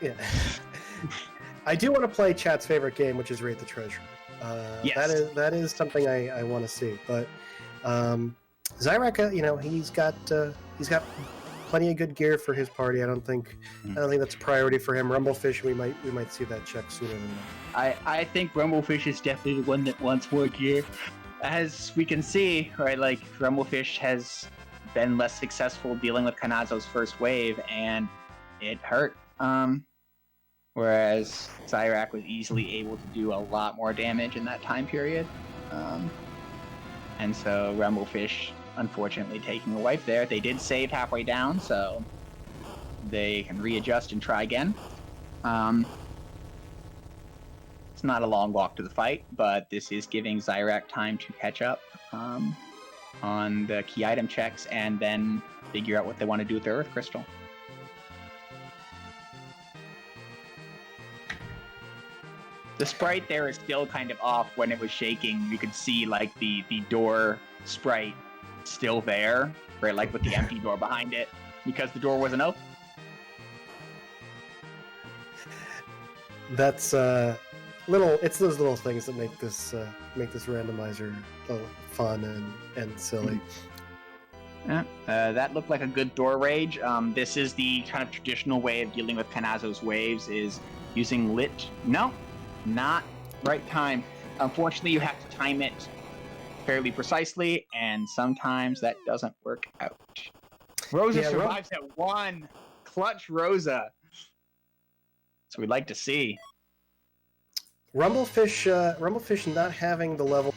Yeah. I do want to play chat's favorite game, which is Rate the Treasure. Yes. That is something I want to see. But Zyrak, he's got plenty of good gear for his party. I don't think that's a priority for him. Rumblefish, we might see that check sooner than that. I think Rumblefish is definitely the one that wants more gear. As we can see, right, like Rumblefish has been less successful dealing with Kanazo's first wave, and it hurt. Whereas Zyrak was easily able to do a lot more damage in that time period. And so Rumblefish, unfortunately, taking a wipe there. They did save halfway down, so they can readjust and try again. It's not a long walk to the fight, but this is giving Zyrak time to catch up on the key item checks and then figure out what they want to do with their Earth Crystal. The sprite there is still kind of off. When it was shaking, you could see like the door sprite still there, right? Like with the empty door behind it, because the door wasn't open. That's it's those little things that make this randomizer fun and silly. Yeah, that looked like a good door rage. This is the kind of traditional way of dealing with Kanazo's waves, is using lit. No, not right time. Unfortunately, you have to time it fairly precisely, and sometimes that doesn't work out. Rosa survives at 1. Clutch Rosa. So we'd like to see. Rumblefish not having the level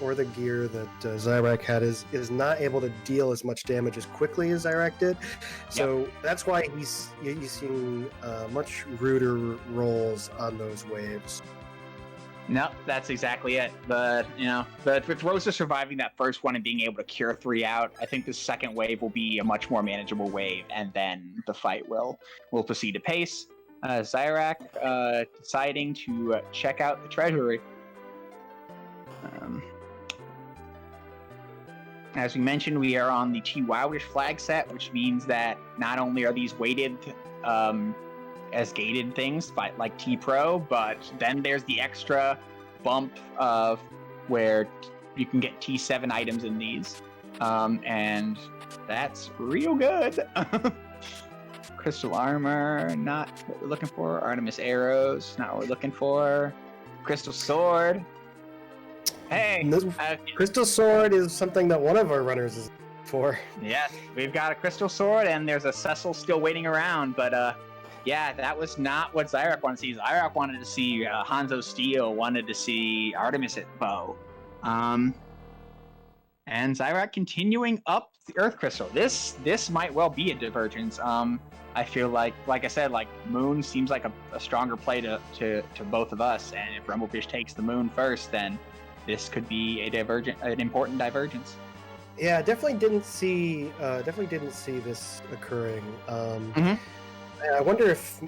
or the gear that Zyrak had is not able to deal as much damage as quickly as Zyrak did. So That's why he's seeing much ruder rolls on those waves. No, that's exactly it. But with Rosa surviving that first one and being able to cure 3 out, I think the second wave will be a much more manageable wave, and then the fight will proceed apace. Zyrak deciding to check out the treasury. As we mentioned, we are on the T-Wowish flag set, which means that not only are these weighted as gated things like T-Pro, but then there's the extra bump of where you can get T7 items in these. And that's real good. Crystal armor, not what we're looking for. Artemis arrows, not what we're looking for. Crystal sword. Hey, Crystal sword is something that one of our runners is for. Yes, we've got a crystal sword, and there's a Cecil still waiting around. But that was not what Zyrak wanted to see. Zyrak wanted to see Hanzo Steel, wanted to see Artemis at bow. And Zyrak continuing up the Earth Crystal. This might well be a divergence. I feel like I said, like Moon seems like a stronger play to both of us. And if Rumblefish takes the Moon first, then this could be an important divergence. Yeah, definitely didn't see this occurring. I wonder if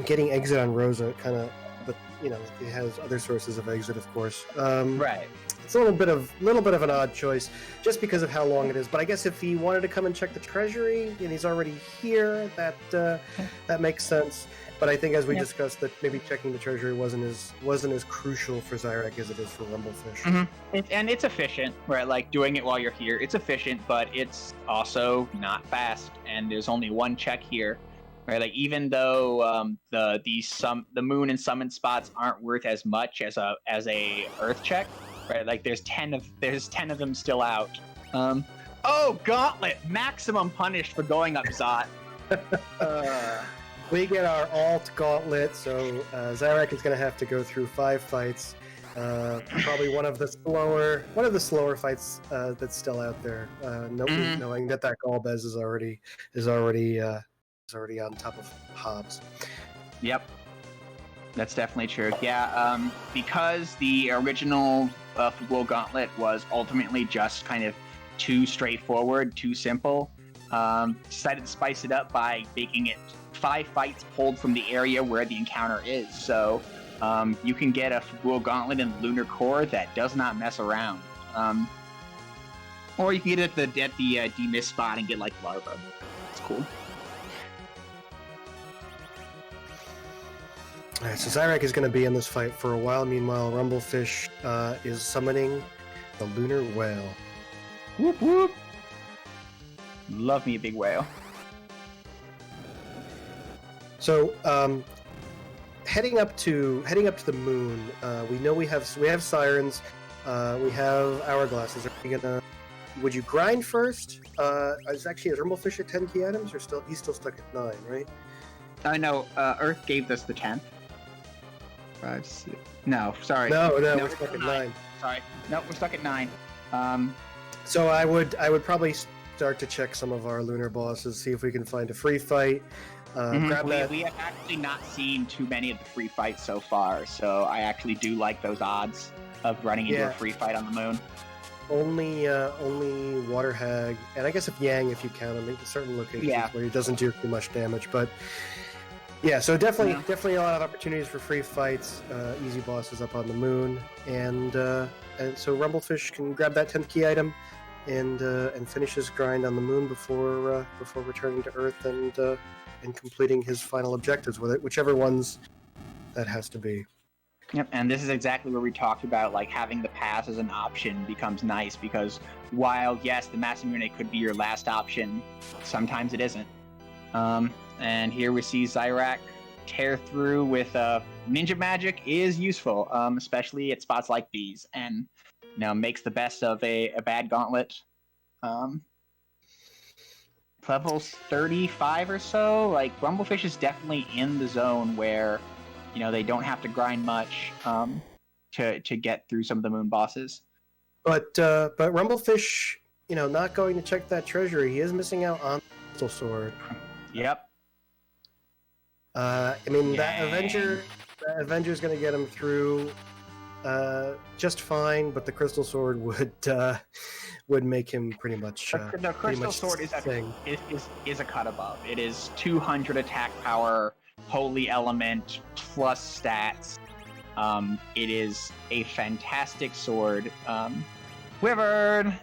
getting exit on Rosa kind of but it has other sources of exit, of course. Right. It's a little bit of an odd choice, just because of how long it is. But I guess if he wanted to come and check the treasury, and he's already here, that makes sense. But I think, as we discussed, that maybe checking the treasury wasn't as crucial for Zyrak as it is for Rumblefish. Mm-hmm. And it's efficient, right? Like, doing it while you're here, it's efficient, but it's also not fast. And there's only one check here, right? Like, even though the moon and summon spots aren't worth as much as a Earth check, right? Like, there's 10 of them still out. Oh, Gauntlet, maximum punished for going up Zot. We get our alt Gauntlet, so Zyrak is going to have to go through 5 fights. Probably one of the slower fights that's still out there. Knowing that Galbez is already on top of Hobbs. Yep, that's definitely true. Yeah, because the original Fugul Gauntlet was ultimately just kind of too straightforward, too simple. Decided to spice it up by making it 5 fights pulled from the area where the encounter is. So you can get a Fugul Gauntlet in Lunar Core that does not mess around. Or you can get it at the demist spot and get like Larva. It's cool. Alright, so Zyrak is going to be in this fight for a while. Meanwhile, Rumblefish is summoning the Lunar Whale. Whoop whoop! Love me a big whale. So, heading up to the moon, we know we have sirens, we have hourglasses. Would you grind first? Is Rumblefish at 10 key items, or he's still stuck at 9, right? No, Earth gave us the 10th. 5, 6. No, sorry. No, we're stuck at 9. Sorry. No, we're stuck at 9. So I would probably start to check some of our lunar bosses, see if we can find a free fight. Grab that. We have actually not seen too many of the free fights so far, so I actually do like those odds of running into a free fight on the moon. Only Water Hag, and I guess if Yang, if you count him, in certain locations where he doesn't do too much damage. But yeah, so definitely a lot of opportunities for free fights, easy bosses up on the moon, and so Rumblefish can grab that 10th key item and finish his grind on the moon before returning to Earth and completing his final objectives with it, whichever ones that has to be. Yep, and this is exactly where we talked about, like, having the pass as an option becomes nice, because while, yes, the Masamune could be your last option, sometimes it isn't. And here we see Zyrak tear through with ninja magic is useful, especially at spots like these, and makes the best of a bad gauntlet. Levels 35 or so, like, Rumblefish is definitely in the zone where they don't have to grind much to get through some of the moon bosses. But Rumblefish, not going to check that treasury, he is missing out on the Crystal Sword. Yep. That Avenger's going to get him through just fine, but the Crystal Sword would make him pretty much. The Crystal Sword is a cut above. It is 200 attack power. Holy element plus stats. It is a fantastic sword. Wyvern.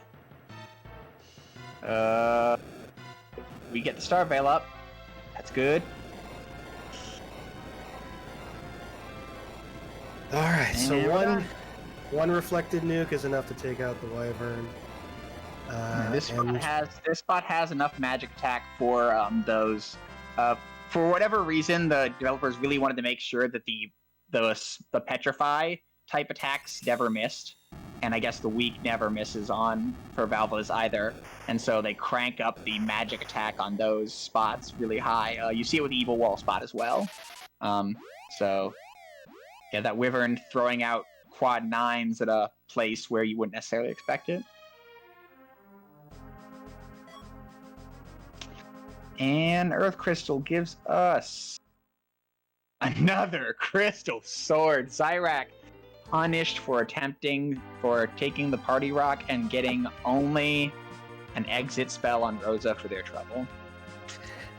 We get the Star Veil up. That's good. All right, so one reflected nuke is enough to take out the Wyvern. This spot has enough magic attack for those. For whatever reason, the developers really wanted to make sure that the petrify type attacks never missed, and I guess the weak never misses for Valva's either, and so they crank up the magic attack on those spots really high. You see it with the Evil Wall spot as well. So yeah, that Wyvern throwing out quad 9s at a place where you wouldn't necessarily expect it. And Earth Crystal gives us another Crystal Sword. Zyrak punished for taking the Party Rock and getting only an exit spell on Rosa for their trouble.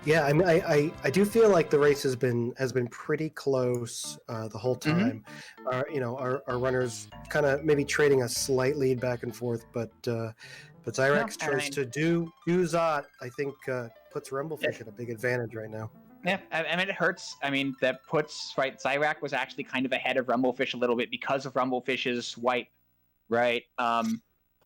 Yeah, I mean, I do feel like the race has been pretty close the whole time. Our runners kind of maybe trading a slight lead back and forth, but Zyrak's choice to do Zot, I think, puts Rumblefish at a big advantage right now. Yeah, I mean, it hurts. I mean, that puts, right, Zyrak was actually kind of ahead of Rumblefish a little bit because of Rumblefish's wipe, right?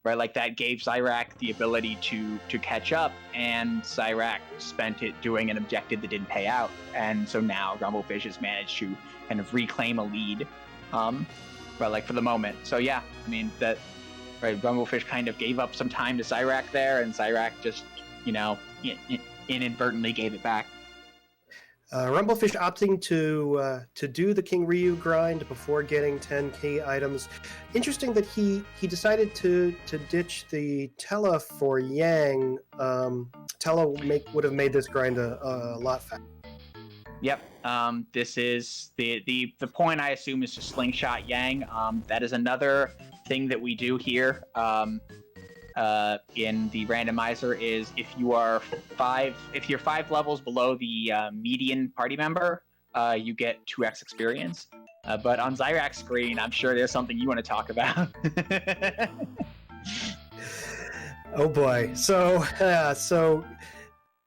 Right, like that gave Zyrak the ability to catch up, and Zyrak spent it doing an objective that didn't pay out, and so now Rumblefish has managed to kind of reclaim a lead, right, like for the moment. So yeah, I mean, that, right, Rumblefish kind of gave up some time to Zyrak there, and Zyrak just, inadvertently gave it back. Rumblefish opting to do the King Ryu grind before getting 10 key items. Interesting that he decided to ditch the Tella for Yang. Tella would have made this grind a lot faster. Yep. This is the point, I assume, is to slingshot Yang. That is another thing that we do here. In the randomizer is if you're 5 levels below the median party member, you get 2x experience. But on Zyrak's screen, I'm sure there's something you want to talk about. Oh boy! So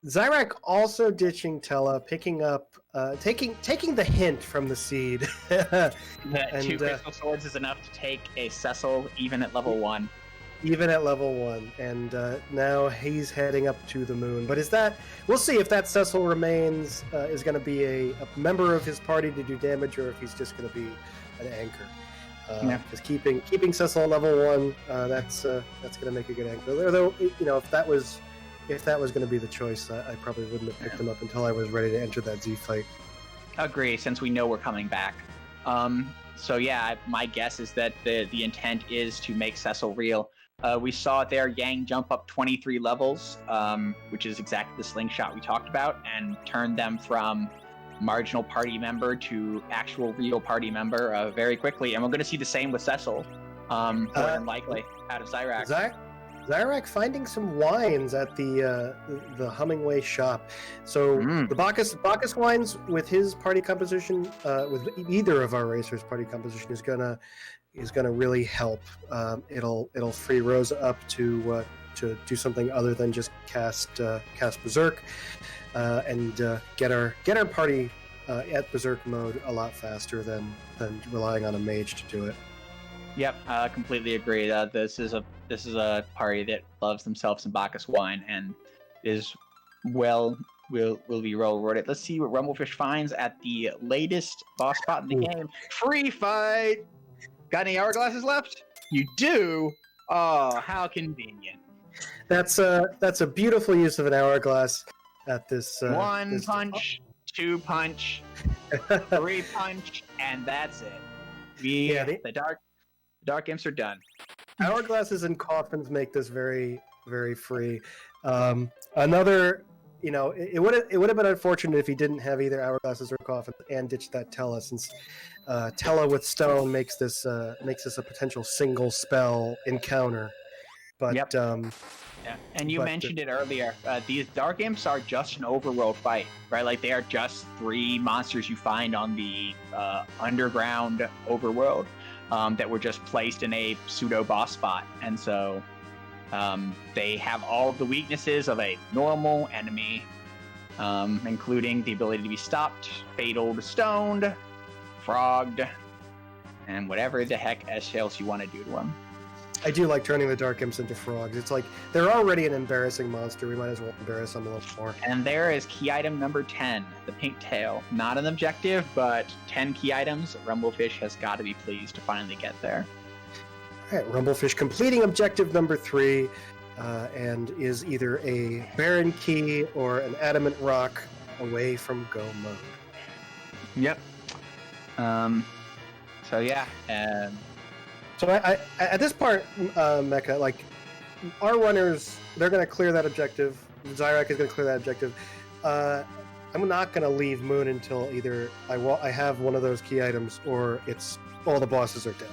Zyrak also ditching Tella, picking up, taking the hint from the seed. That 2 crystal swords is enough to take a Cecil even at level 1. Even at level 1, and now he's heading up to the moon. But we'll see if that Cecil remains, is going to be a member of his party to do damage, or if he's just going to be an anchor. Just keeping Cecil at level 1, that's going to make a good anchor. Although, if that was going to be the choice, I probably wouldn't have picked him up until I was ready to enter that Z fight. Agree, since we know we're coming back. So yeah, my guess is that the intent is to make Cecil real. We saw there Yang jump up 23 levels, which is exactly the slingshot we talked about, and turn them from marginal party member to actual real party member very quickly. And we're going to see the same with Cecil, more than likely, out of Zyrak. Zyrak finding some wines at the Hummingway shop. So the Bacchus wines with his party composition, with either of our racers' party composition, is gonna really help. It'll free Rosa up to do something other than just cast Berserk, and get our party at Berserk mode a lot faster than relying on a mage to do it. Yep, completely agree. This is a party that loves themselves some Bacchus wine and is will be well rewarded. Let's see what Rumblefish finds at the latest boss spot in the game. Free fight. Got any hourglasses left? You do? Oh, how convenient. That's a beautiful use of an hourglass at this. 1 punch, 2 punch, 3 punch, and that's it. The dark imps are done. Hourglasses and coffins make this very, very free. Another, it would have been unfortunate if he didn't have either hourglasses or coffins and ditched that Tella, since Tella with stone makes this a potential single spell encounter. But yep. Yeah. And you mentioned it earlier. These dark imps are just an overworld fight, right? Like, they are just 3 monsters you find on the underground overworld that were just placed in a pseudo boss spot, and so they have all of the weaknesses of a normal enemy, including the ability to be stopped, fataled, stoned, frogged, and whatever the heck else you want to do to them. I do like turning the dark imps into frogs. It's like they're already an embarrassing monster. We might as well embarrass them a little more. And there is key item number 10, the pink tail. Not an objective, but 10 key items. Rumblefish has got to be pleased to finally get there. All right, Rumblefish completing objective number 3, and is either a barren key or an adamant rock away from go mode. Yep. So yeah. So I at this part, Mecha, like, our runners, they're going to clear that objective. Zyrak is going to clear that objective. I'm not going to leave Moon until either I have one of those key items or it's all the bosses are dead.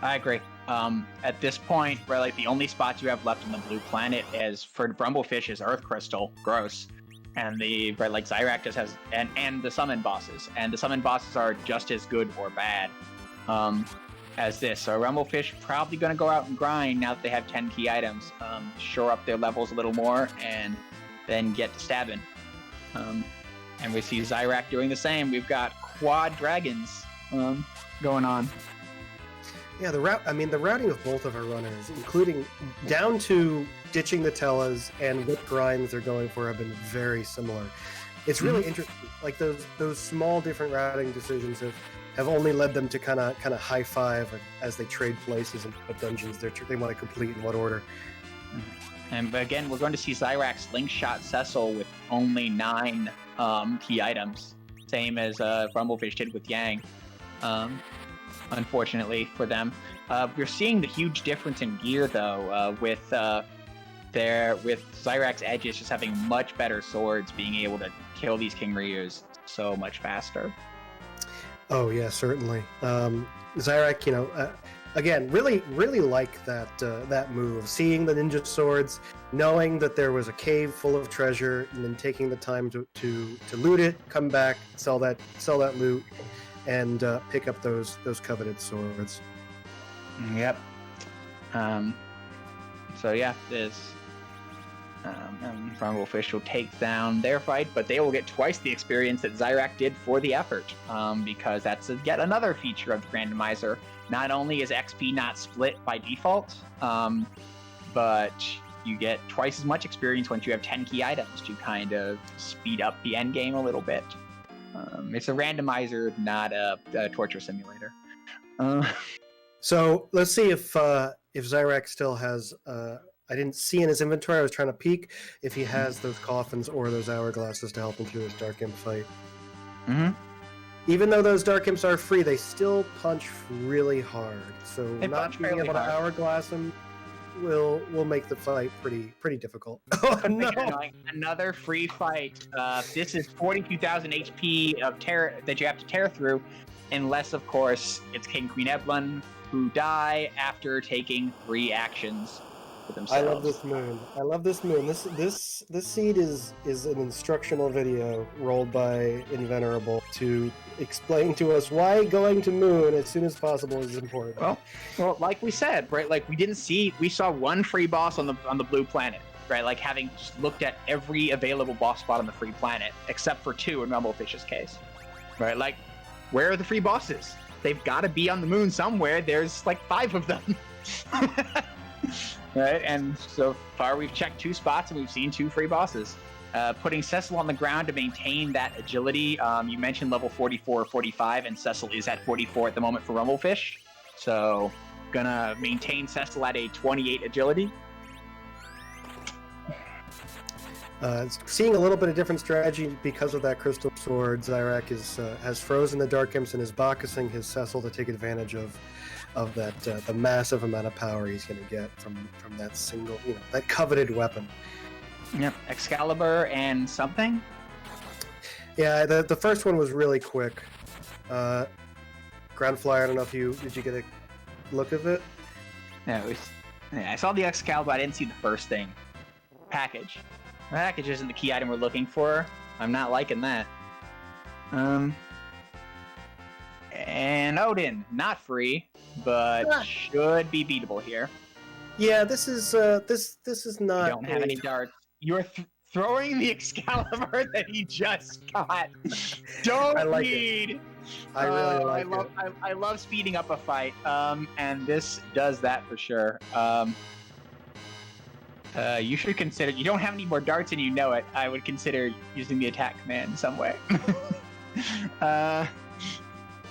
I agree. At this point, the only spots you have left on the blue planet is for Rumblefish is Earth Crystal. Gross. And the like Zyrak just has and the summon bosses, and the summon bosses are just as good or bad as this. So Rumblefish probably going to go out and grind now that they have 10 key items, shore up their levels a little more, and then get to stabbing. And we see Zyrak doing the same. We've got quad dragons going on. Yeah, the routing of both of our runners, including down to ditching the Tellas and what grinds they're going for, have been very similar. It's really interesting. Like those small different routing decisions have only led them to kind of high five as they trade places and what dungeons they want to complete in what order. And again, we're going to see Zyrak slingshot Cecil with only 9 key items, same as Rumblefish did with Yang. Unfortunately for them, we're seeing the huge difference in gear though, with Zyrak's edges just having much better swords, being able to kill these King Ryus so much faster. Oh yeah, certainly. Zyrak, again, really like that move. Seeing the ninja swords, knowing that there was a cave full of treasure, and then taking the time to loot it, come back, sell that loot, and pick up those coveted swords. Yep. So yeah, this Rumblefish will take down their fight, but they will get twice the experience that Zyrak did for the effort, because that's yet another feature of the randomizer. Not only is XP not split by default, but you get twice as much experience once you have 10 key items to kind of speed up the end game a little bit. It's a randomizer, not a torture simulator. So let's see if Zyrak still has. I didn't see in his inventory. I was trying to peek if he has those coffins or those hourglasses to help him through this Dark Imp fight. Mm-hmm. Even though those Dark Imps are free, they still punch really hard. So not being able to hourglass them will make the fight pretty difficult. Oh no! Another free fight. This is 42,000 HP of tear that you have to tear through, unless of course it's King Queen Eblan who die after taking 3 actions for themselves. I love this moon. This seed is an instructional video rolled by Invenerable to explain to us why going to moon as soon as possible is important. Well, like we said, right? Like we saw one free boss on the blue planet, right? Like having just looked at every available boss spot on the free planet, except for 2 in Rumblefish's case, right? Like, where are the free bosses? They've got to be on the moon somewhere. There's like 5 of them. Right, and so far we've checked 2 spots and we've seen 2 free bosses. Putting Cecil on the ground to maintain that agility. You mentioned level 44 or 45, and Cecil is at 44 at the moment for Rumblefish. So, gonna maintain Cecil at a 28 agility. Seeing a little bit of different strategy because of that crystal sword. Zyrak has frozen the Dark Imps and is boxing his Cecil to take advantage of that the massive amount of power he's going to get from that single, that coveted weapon. Yep, Excalibur and something. Yeah, the first one was really quick. Ground Flyer. I don't know if did you get a look of it? Yeah, I saw the Excalibur. I didn't see the first thing. Package. The package isn't the key item we're looking for. I'm not liking that. And Odin, not free, but should be beatable here. Yeah, this is not. You don't have any darts. You're throwing the Excalibur that he just got. Don't I like need. It. I really like it. I love speeding up a fight, and this does that for sure. You should consider. You don't have any more darts, and you know it. I would consider using the attack command in some way.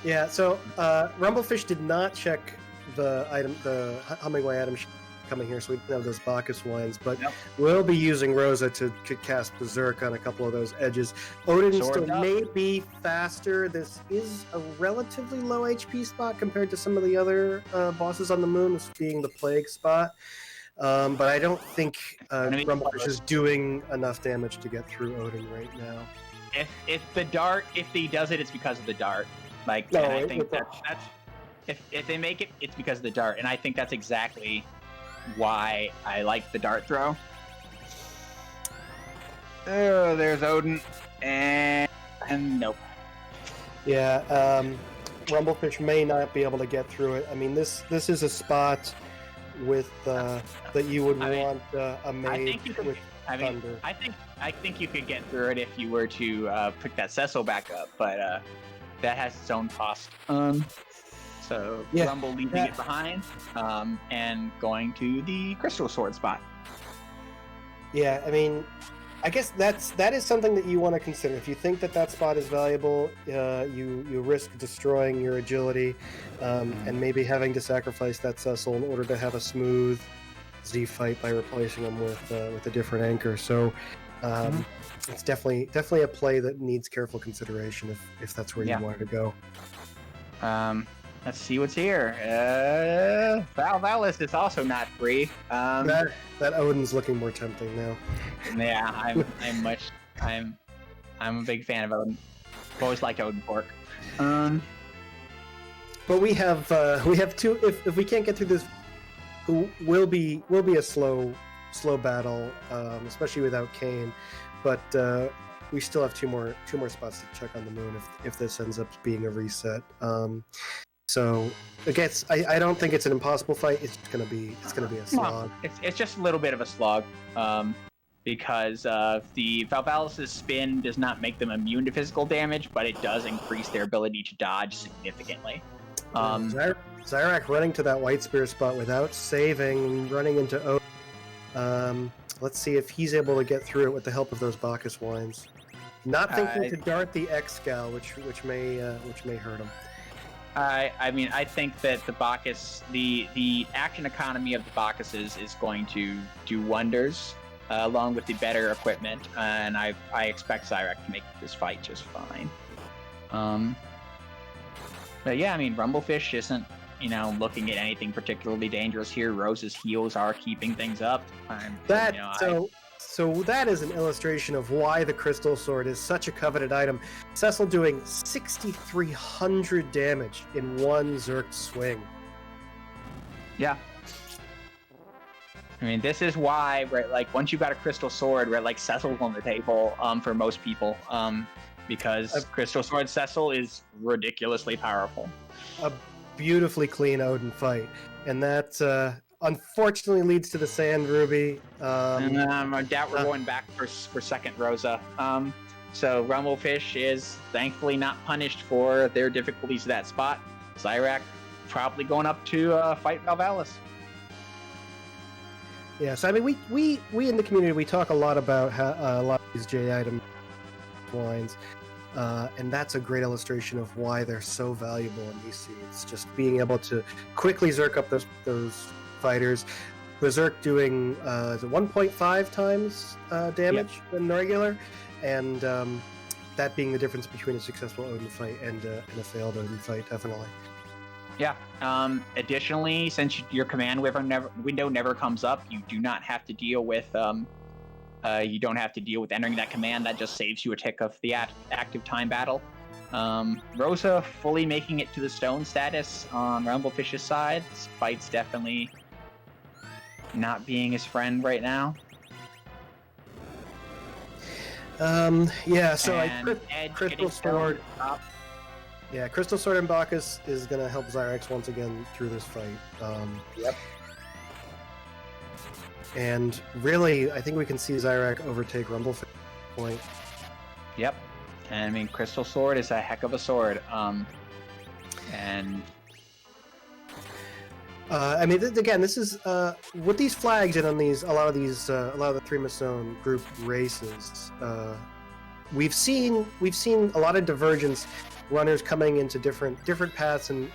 Yeah, so Rumblefish did not check the Hummingway item coming here, so we didn't have those Bacchus wines, but we'll be using Rosa to cast Berserk on a couple of those edges. Odin still may be faster. This is a relatively low HP spot compared to some of the other bosses on the moon, this being the Plague spot. But I don't think Rumblefish is doing enough damage to get through Odin right now. If he does it, it's because of the dart. Like, no, and I think that's if they make it, it's because of the dart, and I think that's exactly why I like the dart throw. Oh, there's Odin, and nope. Yeah, Rumblefish may not be able to get through it. I mean, this is a spot with that you would want a mage with thunder. I think you could get through it if you were to pick that Cecil back up, but that has its own cost. So Yeah, Rumble leaving it behind, and going to the Crystal Sword spot. Yeah, I mean, I guess that is something that you want to consider. If you think that spot is valuable, you risk destroying your agility, and maybe having to sacrifice that Cecil in order to have a smooth Z fight by replacing them with a different anchor. So it's definitely a play that needs careful consideration if that's where you wanted to go. Let's see what's here. Valvalis is also not free. That Odin's looking more tempting now. Yeah, I'm a big fan of Odin. I've always liked Odin pork. But we have two. If we can't get through this, will be a slow battle, especially without Kane. But we still have two more spots to check on the moon if this ends up being a reset. So I guess I don't think it's an impossible fight. It's gonna be a slog. It's just a little bit of a slog, because the Valvalis' spin does not make them immune to physical damage, but it does increase their ability to dodge significantly. Zyrak running to that White Spear spot without saving, running into Odin. Let's see if he's able to get through it with the help of those Bacchus wines. Not thinking to dart the X-Gal, which may hurt him. I mean, I think that the Bacchus, the action economy of the Bacchuses is going to do wonders, along with the better equipment, and I expect Zyrak to make this fight just fine. But yeah, I mean, Rumblefish isn't, looking at anything particularly dangerous here. Rose's heals are keeping things up. So that is an illustration of why the Crystal Sword is such a coveted item. Cecil doing 6,300 damage in one Zerk swing. Yeah. I mean, this is why, right, like, once you got a Crystal Sword, right, like, Cecil's on the table, for most people, because Crystal Sword Cecil is ridiculously powerful. A beautifully clean Odin fight. And that, unfortunately leads to the Sand Ruby. I doubt we're going back for second Rosa. So Rumblefish is thankfully not punished for their difficulties at that spot. Zyrak probably going up to fight Valvalis. Yeah, so I mean, we in the community, we talk a lot about a lot of these J item lines, and that's a great illustration of why they're so valuable in these seeds. Just being able to quickly Zerk up those fighters. Berserk doing 1.5 times damage than regular, and that being the difference between a successful Odin fight and a failed Odin fight, definitely. Yeah. Additionally, since your command window never comes up, you do not have to deal with entering that command. That just saves you a tick of the active time battle. Rosa fully making it to the stone status on Rumblefish's side. This fight's definitely not being his friend right now. Yeah, so Crystal Sword. Yeah, Crystal Sword and Bacchus is going to help Zyrax once again through this fight. Yep. And really, I think we can see Zyrak overtake Rumblefish at this point. Yep. And I mean, Crystal Sword is a heck of a sword. I mean, again, this is with these flags and on a lot of the Threemus Zone group races. We've seen a lot of divergence, runners coming into different paths and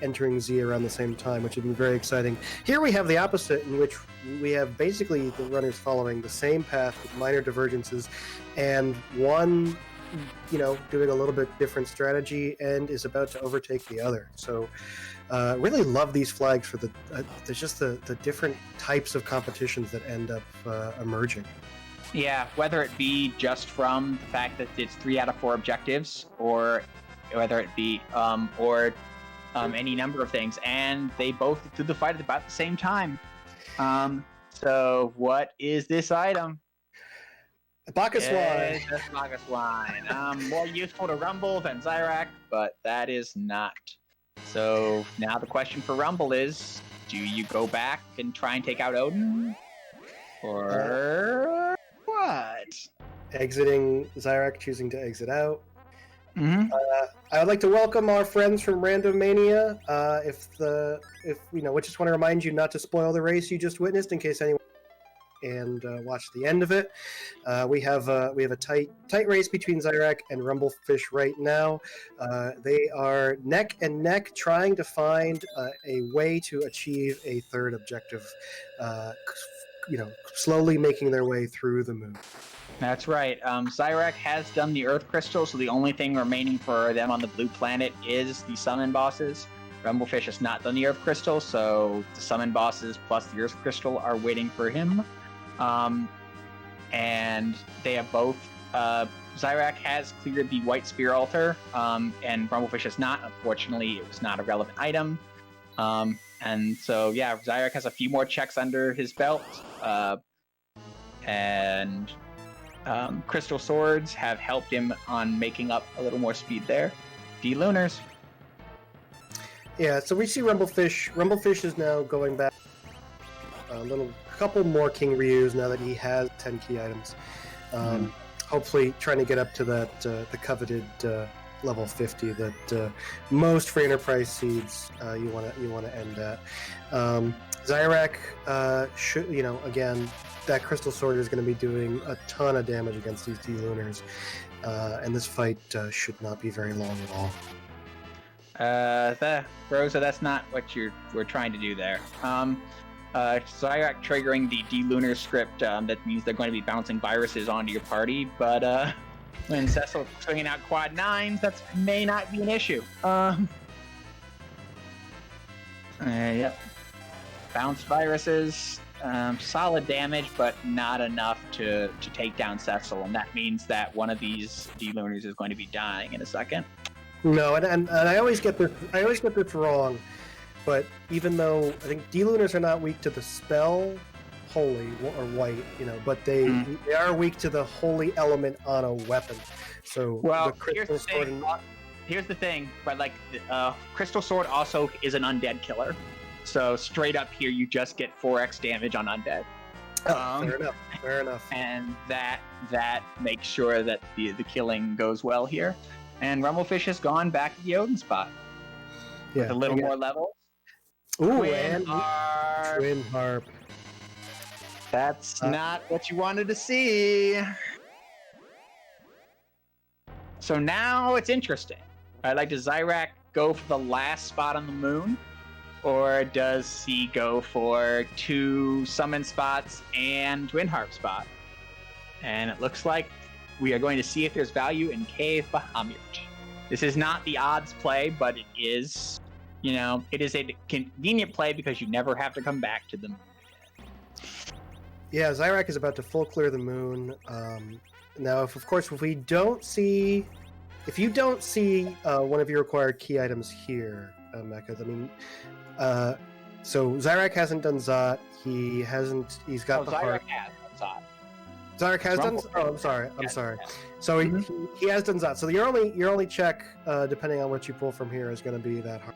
entering Z around the same time, which has been very exciting. Here we have the opposite, in which we have basically the runners following the same path with minor divergences, and one doing a little bit different strategy and is about to overtake the other. So really love these flags for there's just the different types of competitions that end up emerging. Yeah, whether it be just from the fact that it's 3 out of 4 objectives, or whether it be any number of things, and they both do the fight at about the same time. So what is this item? Bacchus wine. It's just Bacchus wine. More useful to Rumble than Zyrak, but that is not. So now the question for Rumble is, do you go back and try and take out Odin? Or what? Exiting Zyrak, choosing to exit out. Mm-hmm. I would like to welcome our friends from Random Mania. We just want to remind you not to spoil the race you just witnessed in case anyone and watch the end of it. We have a tight race between Zyrak and Rumblefish right now. They are neck and neck trying to find a way to achieve a third objective. Slowly making their way through the moon. That's right. Zyrak has done the Earth Crystal, so the only thing remaining for them on the blue planet is the summon bosses. Rumblefish has not done the Earth Crystal, so the summon bosses plus the Earth Crystal are waiting for him. And they have both. Zyrak has cleared the White Spear Altar, and Rumblefish has not. Unfortunately, it was not a relevant item. And so, yeah, Zyrak has a few more checks under his belt. And Crystal Swords have helped him on making up a little more speed there. D-Lunars. Yeah, so we see Rumblefish. Rumblefish is now going back a couple more King Ryus now that he has 10 key items. Hopefully trying to get up to that the coveted level 50 that most free enterprise seeds you want to end at. Zyrak should, again, that Crystal Sword is going to be doing a ton of damage against these D-Lunars, and this fight should not be very long at all. Rosa, that's not what we're trying to do there. Zyrak triggering the D-Lunar script, that means they're going to be bouncing viruses onto your party, but when Cecil's swinging out quad 9s, that may not be an issue. Yep. Bounce viruses, solid damage, but not enough to take down Cecil, and that means that one of these D-Lunars is going to be dying in a second. No, and I always get this wrong, but even though I think D-Lunars are not weak to the spell Holy or White, but they are weak to the Holy element on a weapon. So the Crystal Sword. Here's the thing, but Crystal Sword also is an undead killer. So straight up here, you just get 4x damage on undead. Fair enough. And that makes sure that the killing goes well here. And Rumblefish has gone back to the Odin spot. Yeah, with a little more levels. Ooh, Twin Harp. Twin Harp. That's not what you wanted to see. So now it's interesting. Does Zyrak go for the last spot on the moon? Or does he go for 2 summon spots and Twin Harp spot? And it looks like we are going to see if there's value in Cave Bahamut. This is not the odds play, but it is, it is a convenient play because you never have to come back to the moon again. Yeah, Zyrak is about to full clear the moon. Now, if you don't see one of your required key items here, Mecha, so Zyrak hasn't done Zot. He's got the Zyrak heart. has done Zot. Zyrak has done. Oh, I'm sorry. So he has done Zot. So your only check, depending on what you pull from here, is going to be that heart.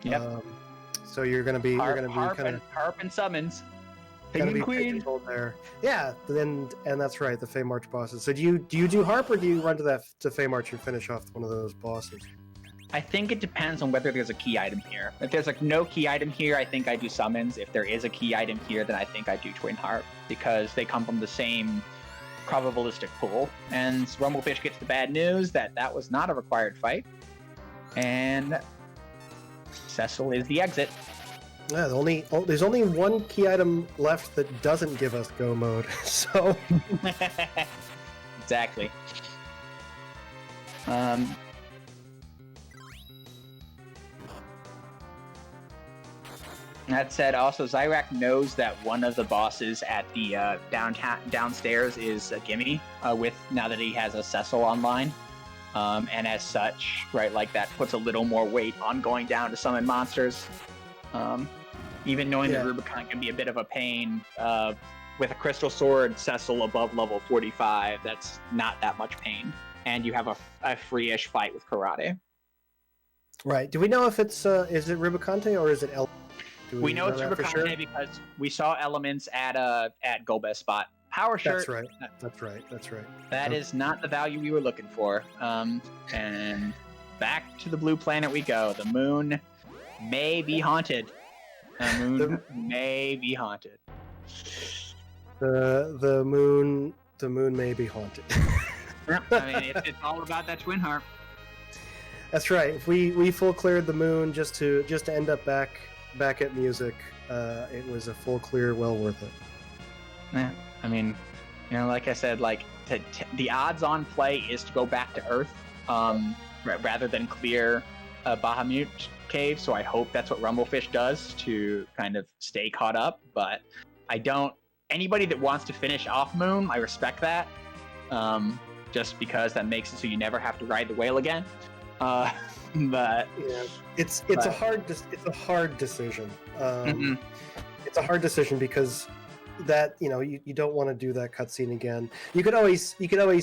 Yep. So you're going to be harp and summons. King and Queen there. Yeah. And that's right. The Fey March bosses. So do you do harp, or do you run to Fey March and finish off one of those bosses? I think it depends on whether there's a key item here. If there's no key item here, I think I do summons. If there is a key item here, then I think I do Twin Harp, because they come from the same probabilistic pool. And Rumblefish gets the bad news that was not a required fight. And Cecil is the exit. Yeah, there's only one key item left that doesn't give us go mode. So exactly. That said, also Zyrak knows that one of the bosses at the downstairs is a gimme. Now that he has a Cecil online, and as such, that puts a little more weight on going down to summon monsters. Even knowing that Rubicon can be a bit of a pain, with a Crystal Sword Cecil above level 45, that's not that much pain. And you have a free-ish fight with Karate. Right. Do we know if it's is it Rubicante or is it El? We know it's Rubicante because we saw elements at Golbez spot. Power shirt. That's right. That's right. That's right. That is not the value we were looking for. And back to the blue planet we go. The moon may be haunted. The moon may be haunted. The moon may be haunted. I mean, it's all about that twin harp. That's right. If we full cleared the moon just to end up back at music, it was a full clear, well worth it. Yeah, I mean, like I said, like the odds-on play is to go back to Earth, rather than clear Bahamut Cave. So I hope that's what Rumblefish does to kind of stay caught up. But I don't. Anybody that wants to finish off Moon, I respect that. Just because that makes it so you never have to ride the whale again. But yeah, it's a hard decision. It's a hard decision because that you don't want to do that cutscene again. You could always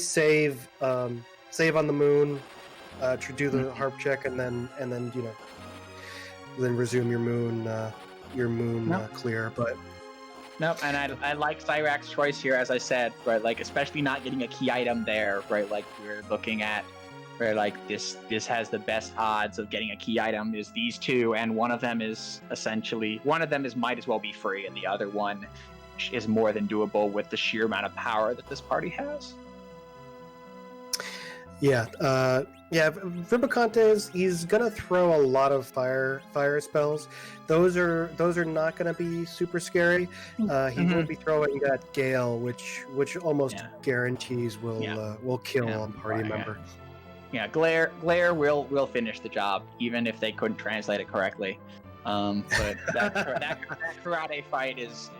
save on the moon, to do the harp check, and then then resume your moon clear. But nope, and I like Cyrax's choice here, as I said, right? Like, especially not getting a key item there, right? Like, we're looking at where like this has the best odds of getting a key item is these two, and one of them is might as well be free, and the other one is more than doable with the sheer amount of power that this party has. Yeah, Rubicante he's gonna throw a lot of fire spells. Those are not gonna be super scary. He will be throwing that Gale, which almost guarantees will kill a party member. Yeah, Glare will finish the job, even if they couldn't translate it correctly. But that karate fight is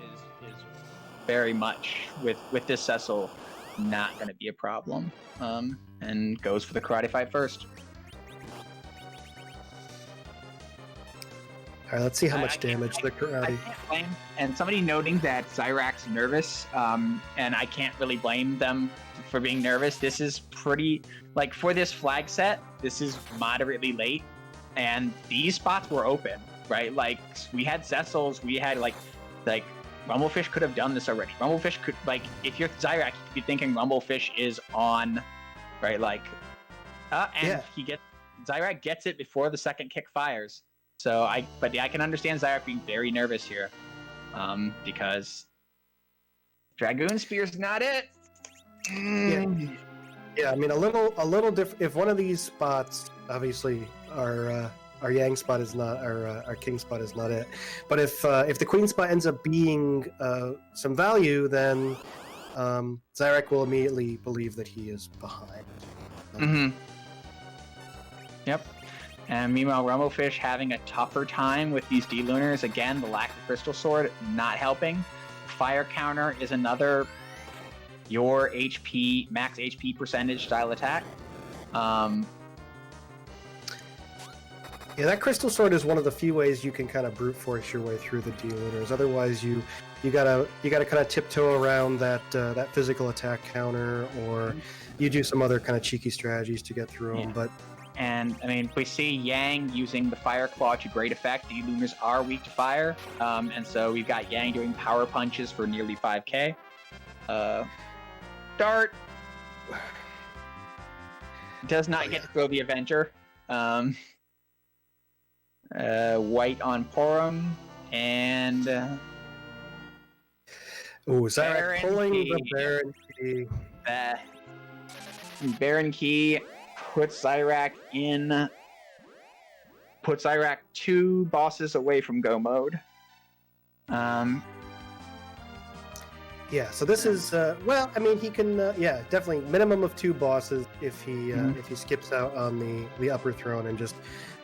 very much with this Cecil not going to be a problem. And goes for the karate fight first. All right, let's see how much damage the karate. I can't blame, and somebody noting that Zyrax's nervous, and I can't really blame them for being nervous. This is pretty, like, for this flag set, this is moderately late, and these spots were open, right? Like, we had Cecils, we had like Rumblefish could have done this already. Rumblefish could, like, if you're Zyrax, you could be thinking Rumblefish is on, right? Like, Zyrax gets it before the second kick fires. So I can understand Zyrax being very nervous here, because Dragoon Spear's not it. Yeah. I mean, a little different. If one of these spots, obviously, our Yang spot is not, our King spot is not it. But if the Queen spot ends up being some value, then Zyrax will immediately believe that he is behind. Yep. And meanwhile, Rumblefish having a tougher time with these D-Lunars. Again, the lack of Crystal Sword not helping. Fire counter is another your HP, max HP percentage style attack. Yeah, that Crystal Sword is one of the few ways you can kind of brute force your way through the D-Lunars. Otherwise, you gotta kind of tiptoe around that physical attack counter, or you do some other kind of cheeky strategies to get through them. But and I mean, we see Yang using the Fire Claw to great effect. The Lunars are weak to fire, and so we've got Yang doing power punches for nearly 5k. Dart does not get to throw the Avenger. White on Porum, and Zyrax pulling the Baron Key. Baron Key puts Zyrax 2 bosses away from go mode. Yeah, so this is well, I mean, he can definitely minimum of 2 bosses if he skips out on the upper throne and just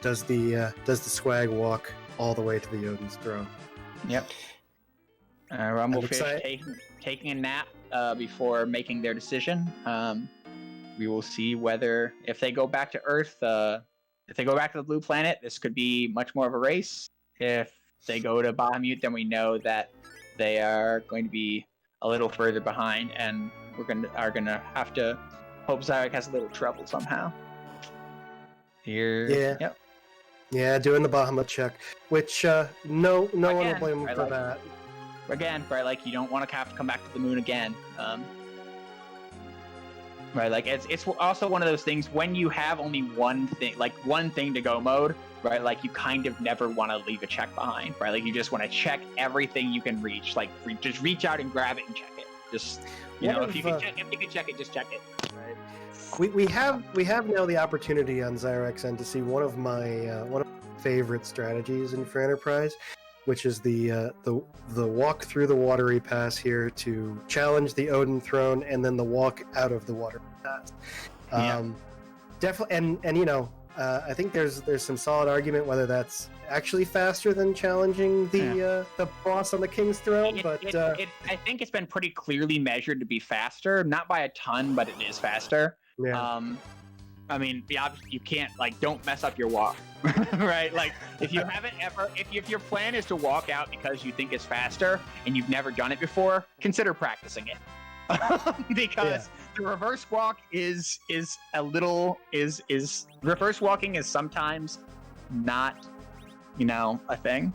does the swag walk all the way to the Odin's throne. Yep. Rumblefish taking a nap before making their decision. We will see whether, if they go back to Earth, if they go back to the blue planet, this could be much more of a race. If they go to Bahamut, then we know that they are going to be a little further behind, and are gonna have to hope Zyrak has a little trouble somehow. Here. Yeah. Yep. Yeah, doing the Bahamut check, which no one will blame him for that. Again, right? Like you don't want to have to come back to the moon again. Right, like it's also one of those things when you have only one thing to go mode, right? Like you kind of never want to leave a check behind, right? Like you just want to check everything you can reach. Like just reach out and grab it and check it. Just if you can check it, just check it. Right. We have now the opportunity on Zyrak's end to see one of my favorite strategies in for Enterprise, which is the walk through the watery pass here to challenge the Odin throne, and then the walk out of the watery pass. Definitely, and I think there's some solid argument whether that's actually faster than challenging the boss on the King's throne. I think it's been pretty clearly measured to be faster, not by a ton, but it is faster. Yeah. I mean, you can't don't mess up your walk, right? Like if you haven't ever, if your plan is to walk out because you think it's faster and you've never done it before, consider practicing it, because the reverse walk is reverse walking is sometimes not, a thing.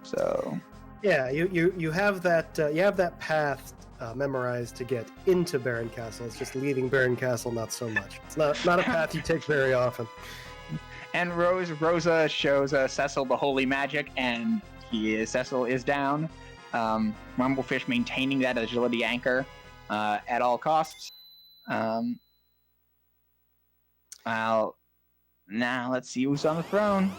So yeah, you have that path memorized to get into Baron Castle. It's just leaving Baron Castle not so much. It's not a path you take very often. And Rosa shows Cecil the holy magic, and Cecil is down. Rumblefish maintaining that agility anchor at all costs. Now let's see who's on the throne.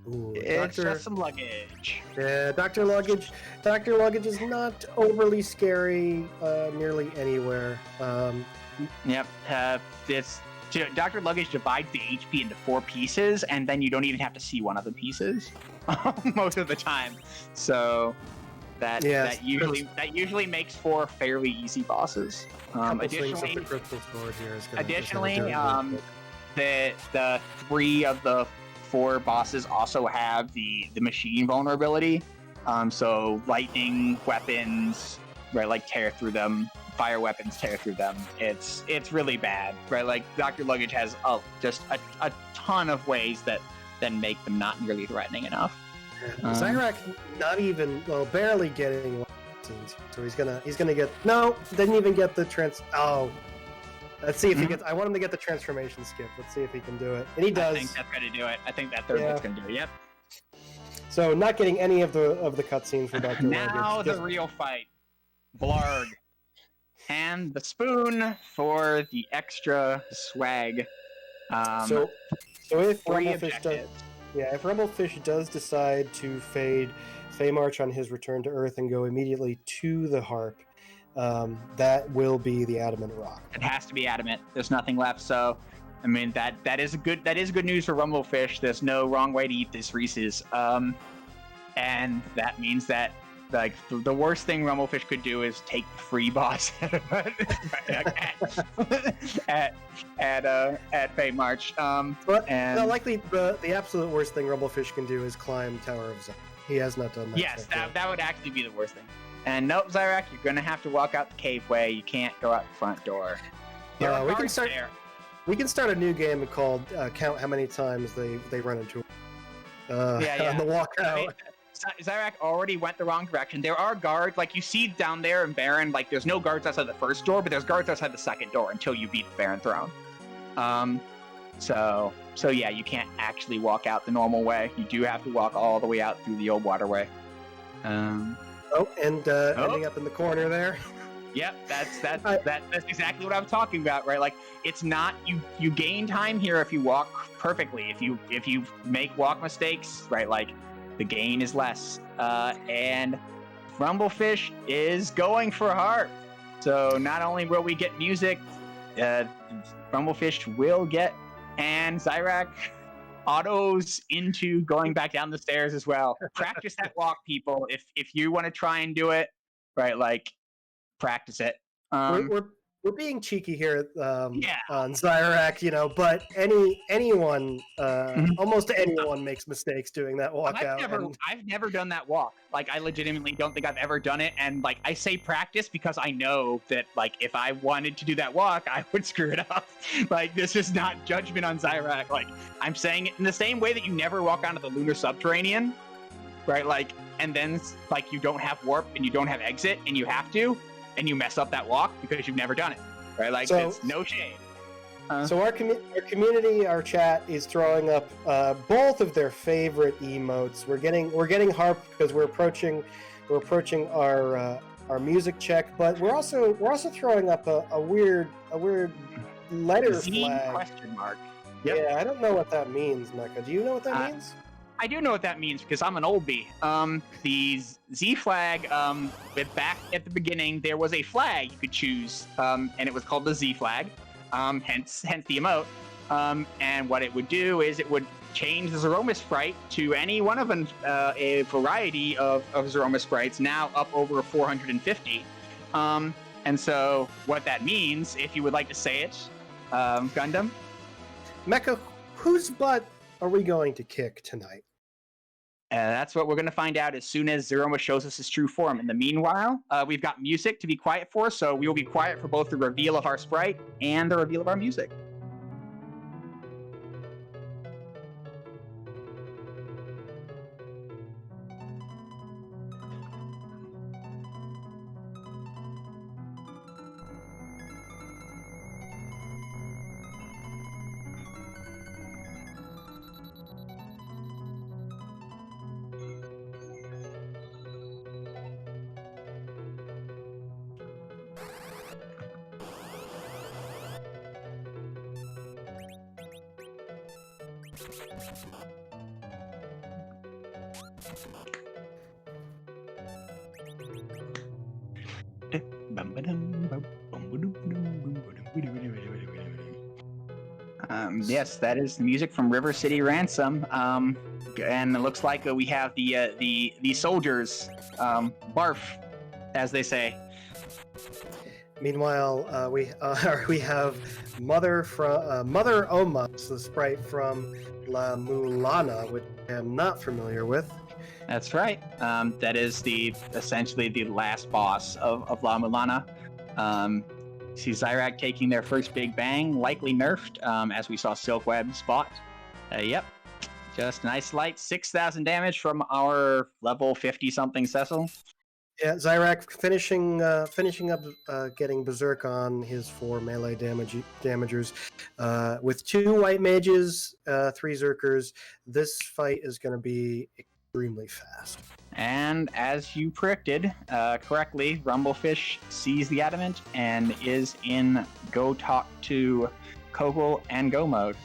Ooh, it's just some luggage. Yeah, Dr. Luggage. Dr. Luggage is not overly scary nearly anywhere. Yep. Dr. Luggage divides the HP into 4 pieces, and then you don't even have to see one of the pieces most of the time. So that usually makes for fairly easy bosses. Additionally, the 3 of the 4 bosses also have the machine vulnerability. So lightning weapons, right, like tear through them. Fire weapons tear through them. It's really bad, right? Like Dr. Luggage has just a ton of ways that then make them not nearly threatening enough. Zyrak barely getting scenes, so he's gonna get didn't even get the let's see if he gets. I want him to get the transformation skip. Let's see if he can do it, and he does. I think that's gonna do it. I think that third bit's gonna do it. Yep. So not getting any of the cutscenes for Dr. Luggage. Now the real fight, Blarg. And the spoon for the extra swag. So if Rumblefish does decide to fade Feymarch on his return to Earth and go immediately to the harp, that will be the adamant rock. It has to be adamant. There's nothing left. So, I mean that is good news for Rumblefish. There's no wrong way to eat this Reese's. And that means that the worst thing Rumblefish could do is take the free boss at Feymarch. Likely the absolute worst thing Rumblefish can do is climb Tower of Zion. He has not done that. Yes, that would actually be the worst thing. And nope, Zyrak, you're gonna have to walk out the caveway. You can't go out the front door. We can start a new game called Count How Many Times They Run Into on the walk out. Zyrak already went the wrong direction. There are guards, like you see down there in Baron, like there's no guards outside the first door, but there's guards outside the second door until you beat the Baron throne. So yeah, you can't actually walk out the normal way. You do have to walk all the way out through the old waterway. Ending up in the corner there. Yep, that's exactly what I'm talking about, right? Like it's not you gain time here if you walk perfectly. If you make walk mistakes, right? Like the gain is less. And Rumblefish is going for heart. So not only will we get music, Rumblefish will get, and Zyrak autos into going back down the stairs as well. Practice that walk, people. If you want to try and do it, right, like practice it. we're being cheeky here Yeah. on Zyrak, but anyone, Mhm. almost anyone makes mistakes doing that walkout. I've never done that walk. Like, I legitimately don't think I've ever done it. And like, I say practice because I know that like, if I wanted to do that walk, I would screw it up. Like, this is not judgment on Zyrak. Like, I'm saying it in the same way that you never walk onto the lunar subterranean, right? Like, and then like you don't have warp and you don't have exit and you have to, and you mess up that walk because you've never done it, right? Like, it's no shame. So our community, our chat is throwing up both of their favorite emotes. We're getting harped because we're approaching our music check, but we're also throwing up a weird letter Z flag. question mark. Yep. Yeah, I don't know what that means, Mecha. Do you know what that means? I do know what that means because I'm an oldie. The Z flag, back at the beginning, there was a flag you could choose, and it was called the Z flag. Hence the emote. And what it would do is it would change the Zeroma sprite to any one of a variety of Zeroma sprites, now up over 450. And so what that means, if you would like to say it, Gundam? Mecha, whose butt are we going to kick tonight? That's what we're going to find out as soon as Zeroma shows us his true form. In the meanwhile, we've got music to be quiet for, so we will be quiet for both the reveal of our sprite and the reveal of our music. Yes, that is music from River City Ransom, and it looks like we have the soldiers, barf, as they say. Meanwhile, we have Mother Oma, the sprite from La Mulana, which I am not familiar with. That's right. That is essentially the last boss of La Mulana. See Zyrak taking their first big bang, likely nerfed, as we saw Silkweb spot. Yep, just nice light 6,000 damage from our level 50-something Cecil. Yeah, Zyrak finishing up getting Berserk on his 4 melee damagers. With 2 white mages, 3 Zerkers, this fight is going to be extremely fast. And as you predicted correctly, Rumblefish sees the adamant and is in go talk to Kogel and go mode.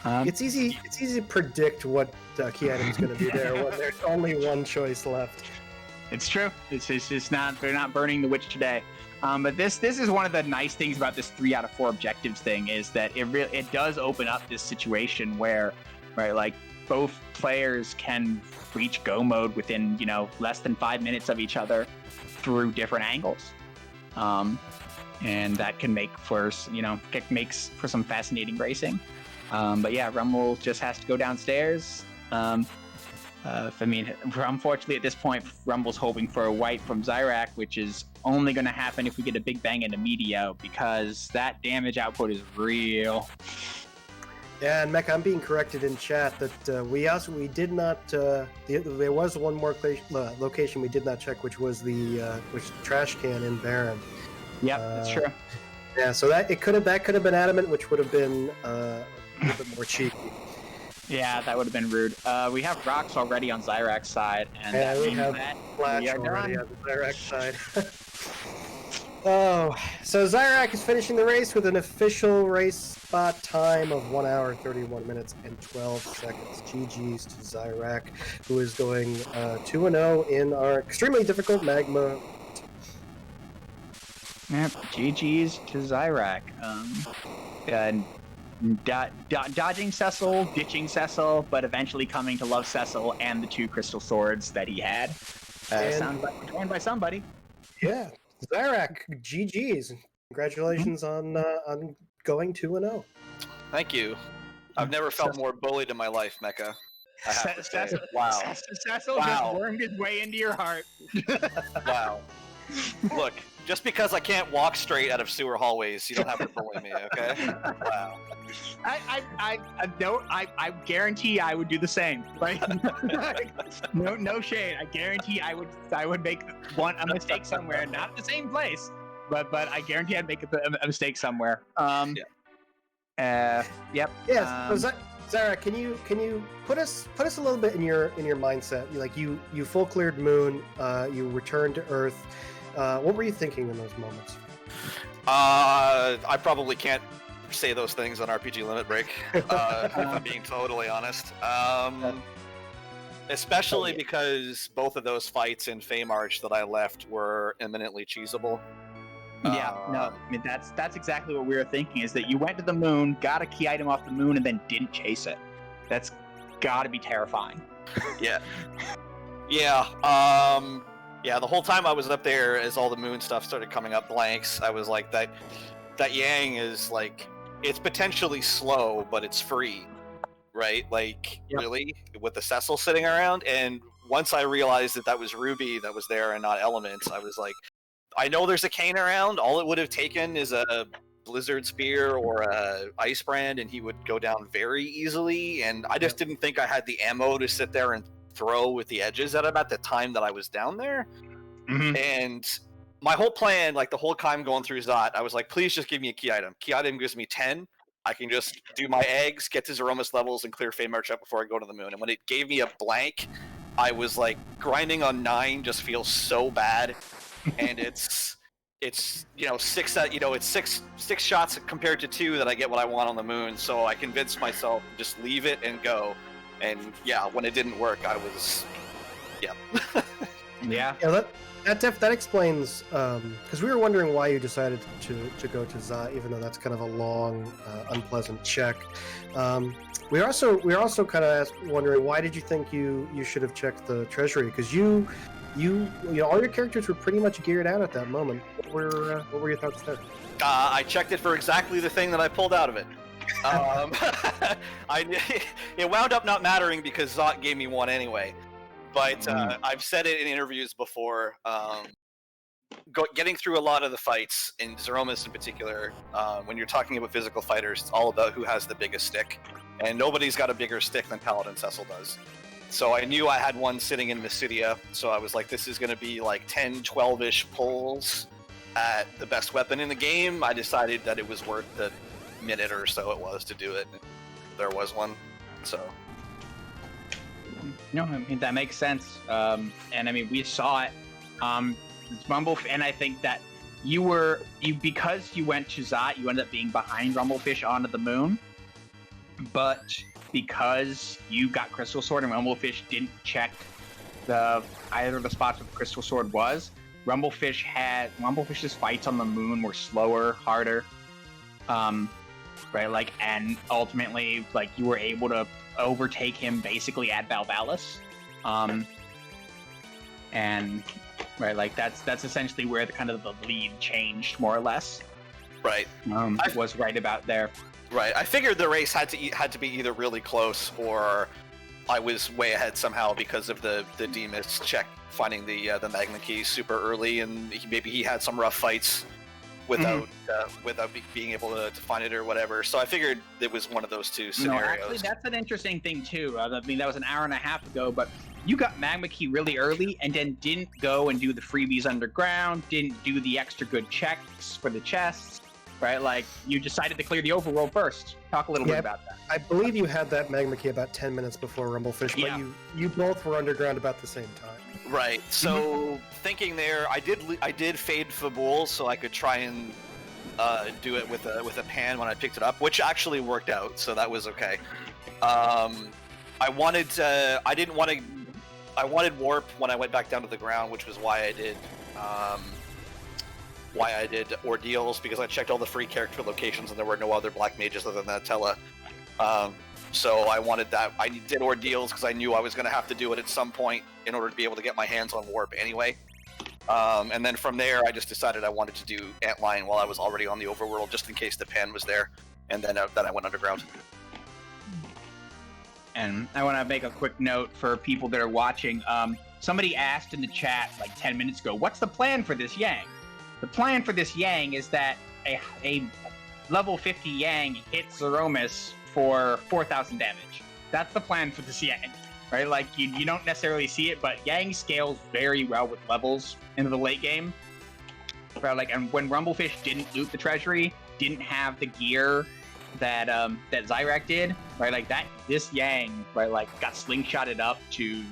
It's easy to predict what key item is going to be there when there's only one choice left. It's true. It's just not. They're not burning the witch today. But this is one of the nice things about this 3 out of 4 objectives thing is that it does open up this situation where, right, like both players can reach go mode within less than 5 minutes of each other through different angles, and that can make for makes for some fascinating racing. But yeah, Rumble just has to go downstairs. Unfortunately, at this point, Rumble's hoping for a wipe from Zyrak, which is only going to happen if we get a big bang into Medio, because that damage output is real. Yeah, and Mech, I'm being corrected in chat that we did not. There was one more location we did not check, which was the trash can in Baron. Yep, that's true. Yeah, so that could have been adamant, which would have been a little bit more cheeky. Yeah, that would have been rude. We have rocks already on Zyrak's side, and yeah, we have Flash already on Zyrak's side. Oh, so Zyrak is finishing the race with an official race spot time of 1 hour, 31 minutes, and 12 seconds. GG's to Zyrak, who is going 2-0 in our extremely difficult Magma. Yep, GG's to Zyrak. Dodging Cecil, ditching Cecil, but eventually coming to love Cecil and the 2 crystal swords that he had. Sounds like we're joined by somebody. Yeah, Zyrak, GG's. Congratulations on going 2-0. Thank you. I've never felt more bullied in my life, Mecha. I have to say. Wow. Cecil just wormed his way into your heart. Wow. Look, just because I can't walk straight out of sewer hallways, you don't have to bully me, okay? Wow. I guarantee I would do the same. Like, no shade. I guarantee I would make a mistake somewhere, not at the same place, but I guarantee I'd make a mistake somewhere. Yep. Yes. So Zara, can you put us a little bit in your mindset? Like you full cleared Moon, you returned to Earth. What were you thinking in those moments? I probably can't say those things on RPG Limit Break, if I'm being totally honest. Especially because both of those fights in Feymarch that I left were imminently cheesable. Yeah, no, I mean that's exactly what we were thinking, is that you went to the moon, got a key item off the moon, and then didn't chase it. That's gotta be terrifying. Yeah. The whole time I was up there, as all the moon stuff started coming up blanks, I was like, that Yang is like, it's potentially slow, but it's free, right? Like, really? With the Cecil sitting around? And once I realized that was Ruby that was there and not Elements, I was like, I know there's a cane around. All it would have taken is a Blizzard Spear or a Ice Brand, and he would go down very easily. And I just didn't think I had the ammo to sit there and throw with the edges at him at the time that I was down there. Mm-hmm. And my whole plan, like the whole time going through Zot, I was like, please just give me a key item. Key item gives me 10. I can just do my eggs, get to Zeromus levels, and clear Feymarch up before I go to the moon. And when it gave me a blank, I was like, grinding on 9 just feels so bad. And it's six shots compared to 2 that I get what I want on the moon. So I convinced myself to just leave it and go. And yeah, when it didn't work, I was That explains, because we were wondering why you decided to go to Zot, even though that's kind of a long, unpleasant check. We are also kind of wondering, why did you think you should have checked the treasury? Because you all your characters were pretty much geared out at that moment. What were your thoughts there? I checked it for exactly the thing that I pulled out of it. It wound up not mattering because Zot gave me 1 anyway. But I've said it in interviews before. Getting through a lot of the fights, in Zeromus in particular, when you're talking about physical fighters, it's all about who has the biggest stick. And nobody's got a bigger stick than Paladin Cecil does. So I knew I had one sitting in Mysidia, so I was like, this is going to be like 10, 12-ish pulls at the best weapon in the game. I decided that it was worth the minute or so it was to do it. There was one, so... No, I mean, that makes sense. And I mean, we saw it. And I think that because you went to Zot, you ended up being behind Rumblefish onto the moon. But because you got Crystal Sword and Rumblefish didn't check either of the spots where the Crystal Sword was, Rumblefish's fights on the moon were slower, harder. Right, like, and ultimately, like, you were able to overtake him basically at Valvalis. And right, like, that's essentially where the lead changed, more or less. Right. Was right about there. Right. I figured the race had to be either really close or I was way ahead somehow because of the Demas check finding the Magma key super early, and maybe he had some rough fights without being able to find it or whatever. So I figured it was one of those two scenarios. No, actually, that's an interesting thing too. I mean, that was an hour and a half ago, but you got Magma key really early and then didn't go and do the freebies underground, didn't do the extra good checks for the chests. Right, like, you decided to clear the overworld first. Talk a little bit about that. I believe you had that Magma key about 10 minutes before Rumblefish, but you both were underground about the same time. Right. So thinking there, I did fade Fabul so I could try and do it with a pan when I picked it up, which actually worked out, so that was okay. I wanted warp when I went back down to the ground, which was why I did Ordeals, because I checked all the free character locations and there were no other black mages other than Atella. So I wanted that. I did Ordeals because I knew I was going to have to do it at some point in order to be able to get my hands on warp anyway. And then from there, I just decided I wanted to do Antlion while I was already on the overworld, just in case the pan was there. And then I went underground. And I want to make a quick note for people that are watching. Somebody asked in the chat like 10 minutes ago, what's the plan for this Yang? The plan for this Yang is that a level 50 Yang hits Threemus for 4,000 damage. That's the plan for this Yang, right? Like, you don't necessarily see it, but Yang scales very well with levels into the late game. Right? Like, and when Rumblefish didn't loot the treasury, didn't have the gear that that Zyrak did, right? Like this Yang, right? Like got slingshotted up to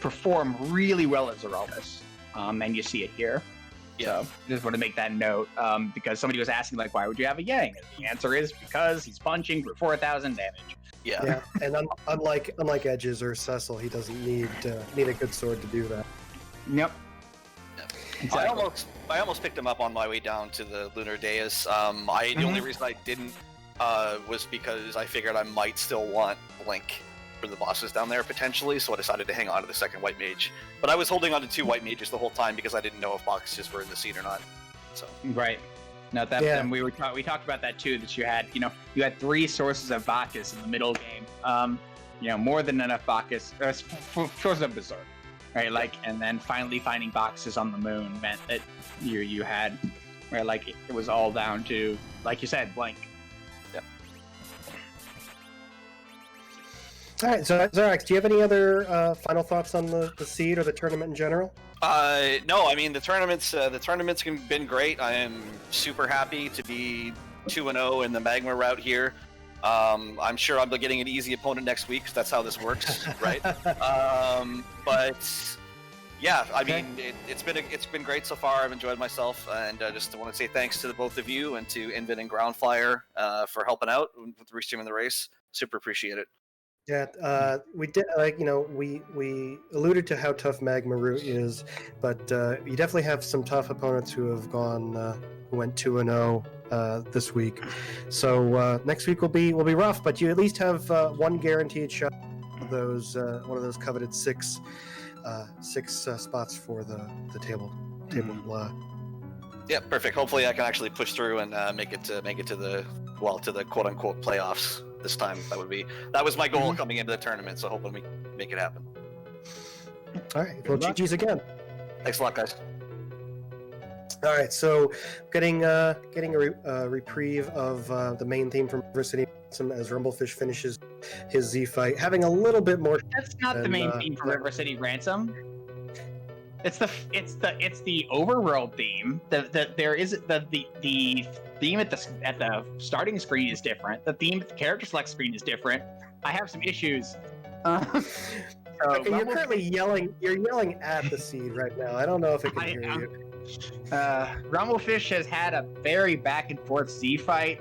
perform really well as Threemus, and you see it here. Yeah. So just want to make that note because somebody was asking like, why would you have a Yang? And the answer is because he's punching for 4,000 damage. Yeah. And unlike Edges or Cecil, he doesn't need a good sword to do that. Yep. Exactly. I almost picked him up on my way down to the lunar dais. The only reason I didn't was because I figured I might still want Blink for the bosses down there potentially, so I decided to hang on to the second white mage. But I was holding on to 2 white mages the whole time because I didn't know if boxes were in the seed or not. So right. No, that and we talked about that too. That you had 3 sources of Bacchus in the middle game. More than enough Bacchus sources of Berserk, right? Like, and then finally finding boxes on the moon meant that you had, right? Like it was all down to, like you said, Blink. All right, so Zarax, do you have any other final thoughts on the seed or the tournament in general? No, I mean the tournament's been great. I am super happy to be 2-0 in the Magma route here. I'm sure I'll be getting an easy opponent next week, because that's how this works, right? But yeah, I mean it's been great so far. I've enjoyed myself, and just want to say thanks to the both of you and to Invin and Groundfire for helping out with restreaming the race. Super appreciate it. Yeah, we did. We alluded to how tough Magma route is, but you definitely have some tough opponents who have who went 2-0 this week. So next week will be rough, but you at least have one guaranteed shot of those one of those coveted six spots for the table. Yeah, perfect. Hopefully, I can actually push through and make it to the quote unquote playoffs this time. That was my goal coming into the tournament. So hopefully we make it happen. All right, well, GG's again. Thanks a lot, guys. All right, so getting a reprieve of the main theme from River City as Rumblefish finishes his Z fight, having a little bit more. That's not the main theme from River City Ransom. It's the overworld theme. There is the theme at the starting screen is different. The theme at the character select screen is different. I have some issues. Okay, you're currently yelling. You're yelling at the seed right now. I don't know if it can hear you. Rumblefish has had a very back and forth Z fight,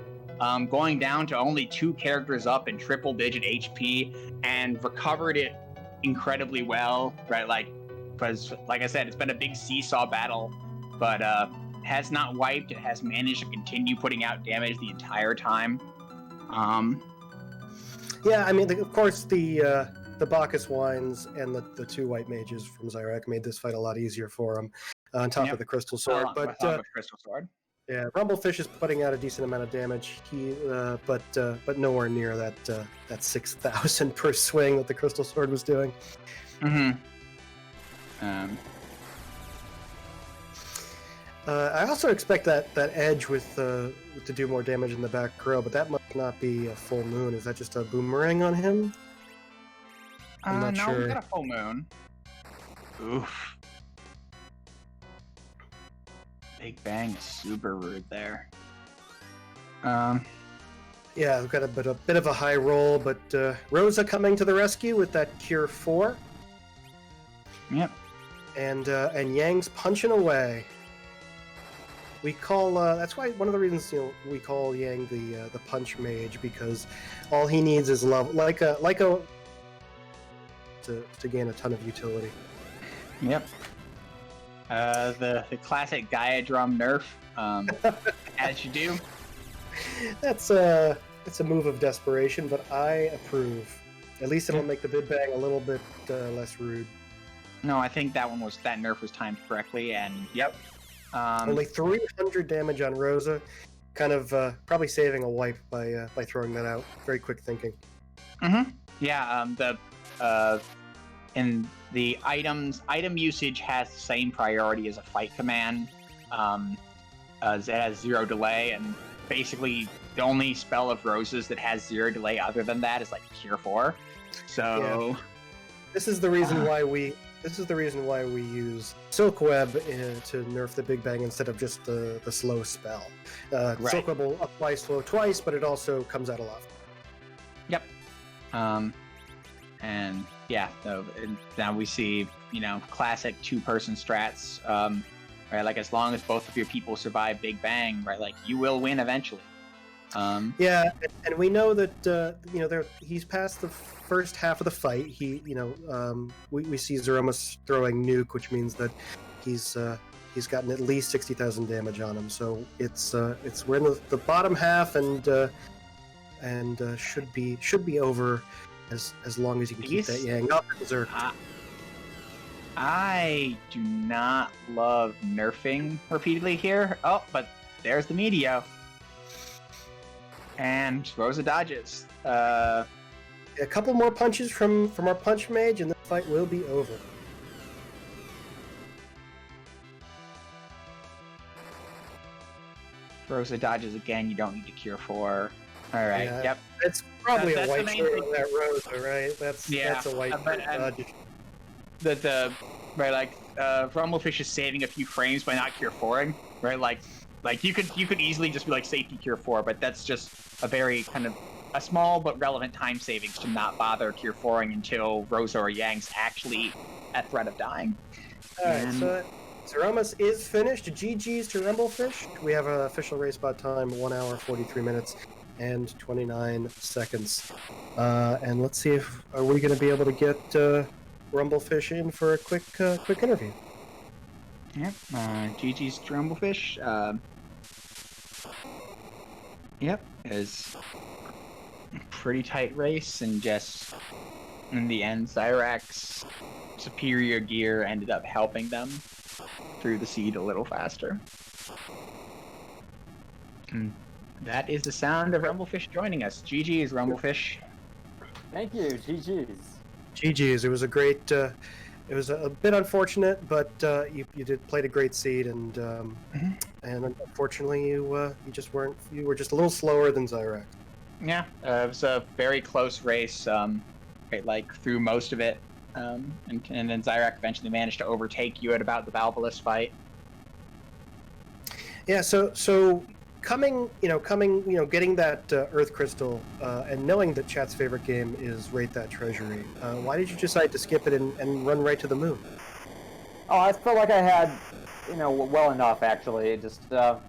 going down to only 2 characters up in triple-digit HP, and recovered it incredibly well. Right, because like I said, it's been a big seesaw battle, but has not wiped. It has managed to continue putting out damage the entire time. Yeah, I mean, of course, the Bacchus wines and the 2 white mages from Zyrak made this fight a lot easier for him, on top of the Crystal Sword. But Crystal Sword. Yeah, Rumblefish is putting out a decent amount of damage. But nowhere near that 6,000 per swing that the Crystal Sword was doing. Mm-hmm. I also expect that Edge to do more damage in the back row, but that must not be a full moon. Is that just a boomerang on him? I'm not sure. We got a full moon. Oof. Big Bang is super rude there. Yeah, we've got a bit of a high roll, but Rosa coming to the rescue with that Cure 4. Yep. And Yang's punching away. We call that's why one of the reasons we call Yang the punch mage, because all he needs is love, like a to gain a ton of utility. Yep. The classic Gaia drum nerf, as you do. That's a move of desperation, but I approve. At least it'll make the bid bang a little bit less rude. No, I think that nerf was timed correctly, and yep. Only 300 damage on Rosa, kind of probably saving a wipe by throwing that out. Very quick thinking. Mm-hmm. Yeah. In the item usage has the same priority as a fight command. As it has 0 delay, and basically the only spell of Rosa's that has 0 delay other than that is like Cure 4. So yeah. This is the reason why we use Silk Web to nerf the Big Bang instead of just the slow spell. Right. Silk Web will apply slow twice, but it also comes out a lot. Yep. And yeah, so now we see, classic 2-person strats, right? Like, as long as both of your people survive Big Bang, right? Like, you will win eventually. Yeah, and we know that he's past the first half of the fight. We see Threemus throwing nuke, which means that he's gotten at least 60,000 damage on him. So we're in the bottom half, and should be over as long as you can keep that Yang up at Berserk. I do not love nerfing repeatedly here. Oh, but there's the Meteor. And Rosa dodges. A couple more punches from our punch mage, and the fight will be over. Rosa dodges again. You don't need to Cure 4. All right. Yeah, yep. It's probably a white shirt on that Rosa, right? That's a white shirt. Rumblefish is saving a few frames by not Cure 4ing, right? Like you could easily just be like safety Cure 4, but that's just a very kind of a small but relevant time savings to not bother Cure 4ing until Rosa or Yang's actually at threat of dying. Alright, so Threemus is finished. GG's to Rumblefish. We have an official race bot time, 1 hour, 43 minutes, and 29 seconds. And let's see are we going to be able to get Rumblefish in for a quick interview. Yep, GG's to Rumblefish. Yep, is a pretty tight race, and just in the end, Zyrak's superior gear ended up helping them through the seed a little faster. And that is the sound of Rumblefish joining us. GG's, Rumblefish. Thank you, GG's. GG's. It was a great. It was a bit unfortunate, but you played a great seed, and unfortunately you were just a little slower than Zyrak. Yeah, it was a very close race. Through most of it, and then Zyrak eventually managed to overtake you at about the Valvalus fight. Yeah, so getting that Earth Crystal, and knowing that chat's favorite game is Rate That Treasury, why did you decide to skip it and run right to the moon? Oh, I felt like I had, well enough, actually. It just, I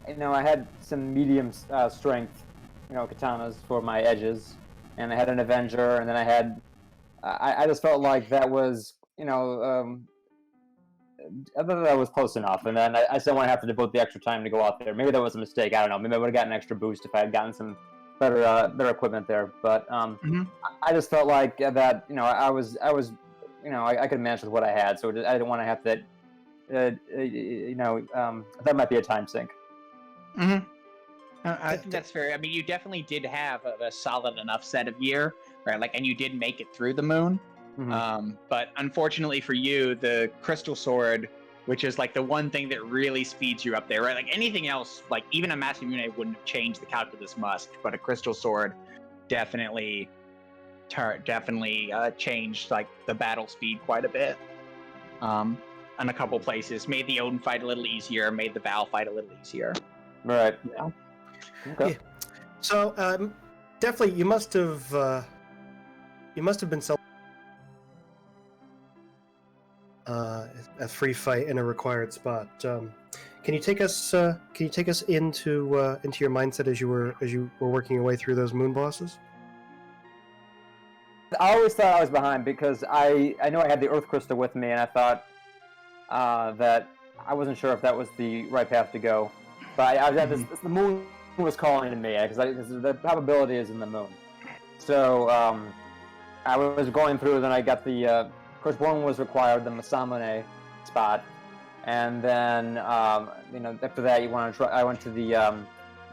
had some medium strength, katanas for my edges, and I had an Avenger, and then I had, I just felt like that was, I thought that was close enough, and then I still want to have to devote the extra time to go out there. Maybe that was a mistake. I don't know. Maybe I would have gotten an extra boost if I had gotten some better equipment there. But I just felt like that. I could have managed with what I had, so I didn't want to have that. That might be a time sink. Mm-hmm. I think that's fair. I mean, you definitely did have a solid enough set of gear, right? And you did make it through the moon. Mm-hmm. But unfortunately for you, the Crystal Sword, which is the one thing that really speeds you up there, right? Anything else, even a Massive Mune wouldn't have changed the calculus must, but a Crystal Sword definitely changed the battle speed quite a bit. In a couple places, made the Odin fight a little easier, made the Val fight a little easier. Right. Yeah. Okay. Yeah. So definitely, you must have been a free fight in a required spot. Can you take us into your mindset as you were working your way through those moon bosses? I always thought I was behind because I know I had the Earth Crystal with me, and I thought that I wasn't sure if that was the right path to go. But I was at the moon was calling to me because the probability is in the moon. So I was going through, then I got the course, one was required, the Masamune spot, and then after that you want to try. I went to the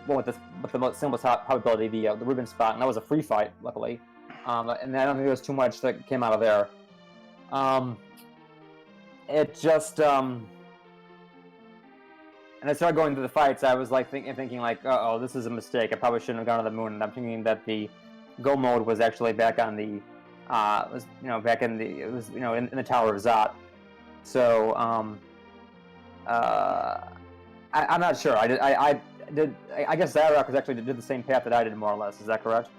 one with the most simplest probability, the Rubin spot, and that was a free fight, luckily. And I don't think there was too much that came out of there. It just and I started going through the fights. I was like thinking like, oh, this is a mistake. I probably shouldn't have gone to the moon. And I'm thinking that the go mode was actually back on the back in the in the Tower of Zot. So I'm not sure. I guess Zarok was actually did the same path that I did, more or less. Is that correct?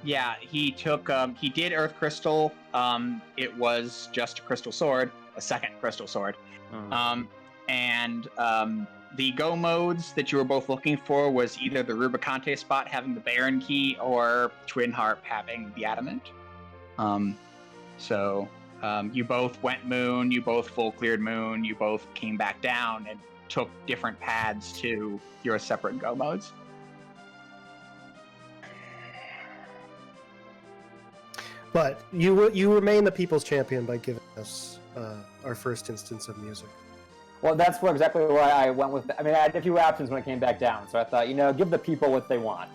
Yeah, he did Earth Crystal. It was just a crystal sword, a second crystal sword. And the go modes that you were both looking for was either the Rubicante spot having the Baron key or Twin Harp having the Adamant. So you both went moon, you both full cleared moon, you both came back down and took different paths to your separate go modes. But you remain the people's champion by giving us our first instance of music. Well, that's exactly why I went with. I mean, I had a few options when it came back down, so I thought, give the people what they want,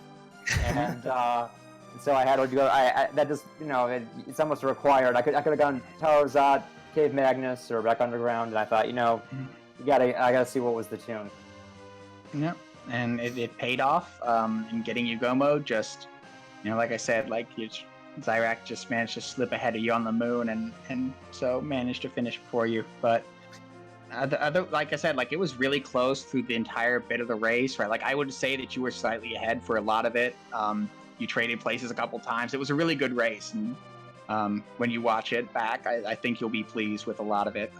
and so I had to go. That just, it's almost required. I could have gone Tower of Zot, Cave Magnus, or Back Underground, and I thought, I gotta see what was the tune. Yep, and it paid off in getting you go mode. Just, like I said, Zyrak just managed to slip ahead of you on the moon, and so managed to finish before you. But like I said, it was really close through the entire bit of the race, right? I would say that you were slightly ahead for a lot of it. You traded places a couple times. It was a really good race, and when you watch it back, I think you'll be pleased with a lot of it.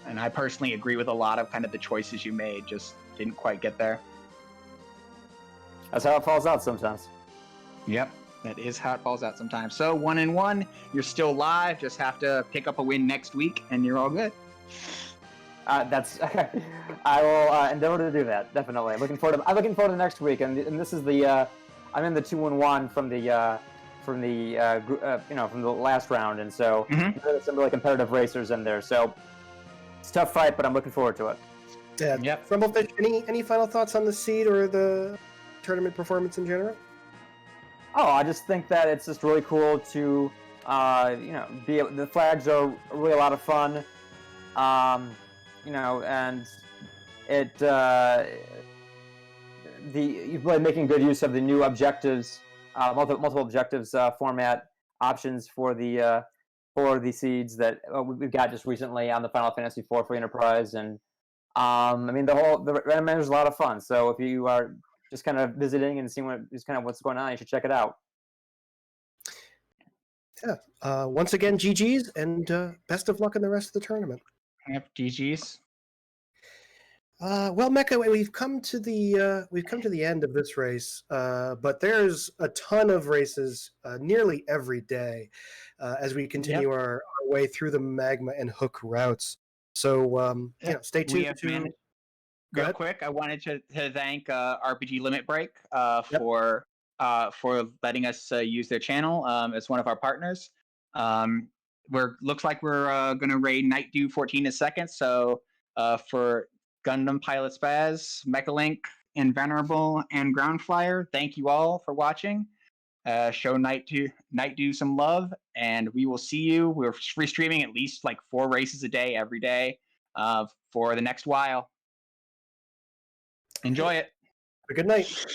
And I personally agree with a lot of kind of the choices you made. Just didn't quite get there. That's how it falls out sometimes. Yep. That is how it falls out sometimes. So 1-1, you're still live. Just have to pick up a win next week, and you're all good. I will endeavor to do that. Definitely. I'm looking forward to next week, and this is the I'm in the 2-1 from the from the last round, and so there's some really competitive racers in there. So it's a tough fight, but I'm looking forward to it. Yeah. Yep. Rumblefish, any final thoughts on the seed or the tournament performance in general? Oh, I just think that it's just really cool to, the flags are really a lot of fun, and it, you're really making good use of the new objectives, multiple objectives format options for the seeds that we've got just recently on the Final Fantasy IV for Enterprise, and the random manager is a lot of fun. So if you are just kind of visiting and seeing what's going on, you should check it out. Yeah. Once again, GG's, and best of luck in the rest of the tournament. Yep, GG's. Well, Mecha, we've come to the end of this race, but there's a ton of races nearly every day as we continue our way through the Magma and Hook routes. So stay tuned. Real quick, I wanted to thank RPG Limit Break for letting us use their channel as one of our partners. Looks like we're going to raid Night Dew 14 a second. So for Gundampilotspaz, Mechalink, and Venerable, and Groundflyer, thank you all for watching. Show Night Dew some love, and we will see you. We're restreaming at least 4 races a day every day for the next while. Enjoy it. Good night.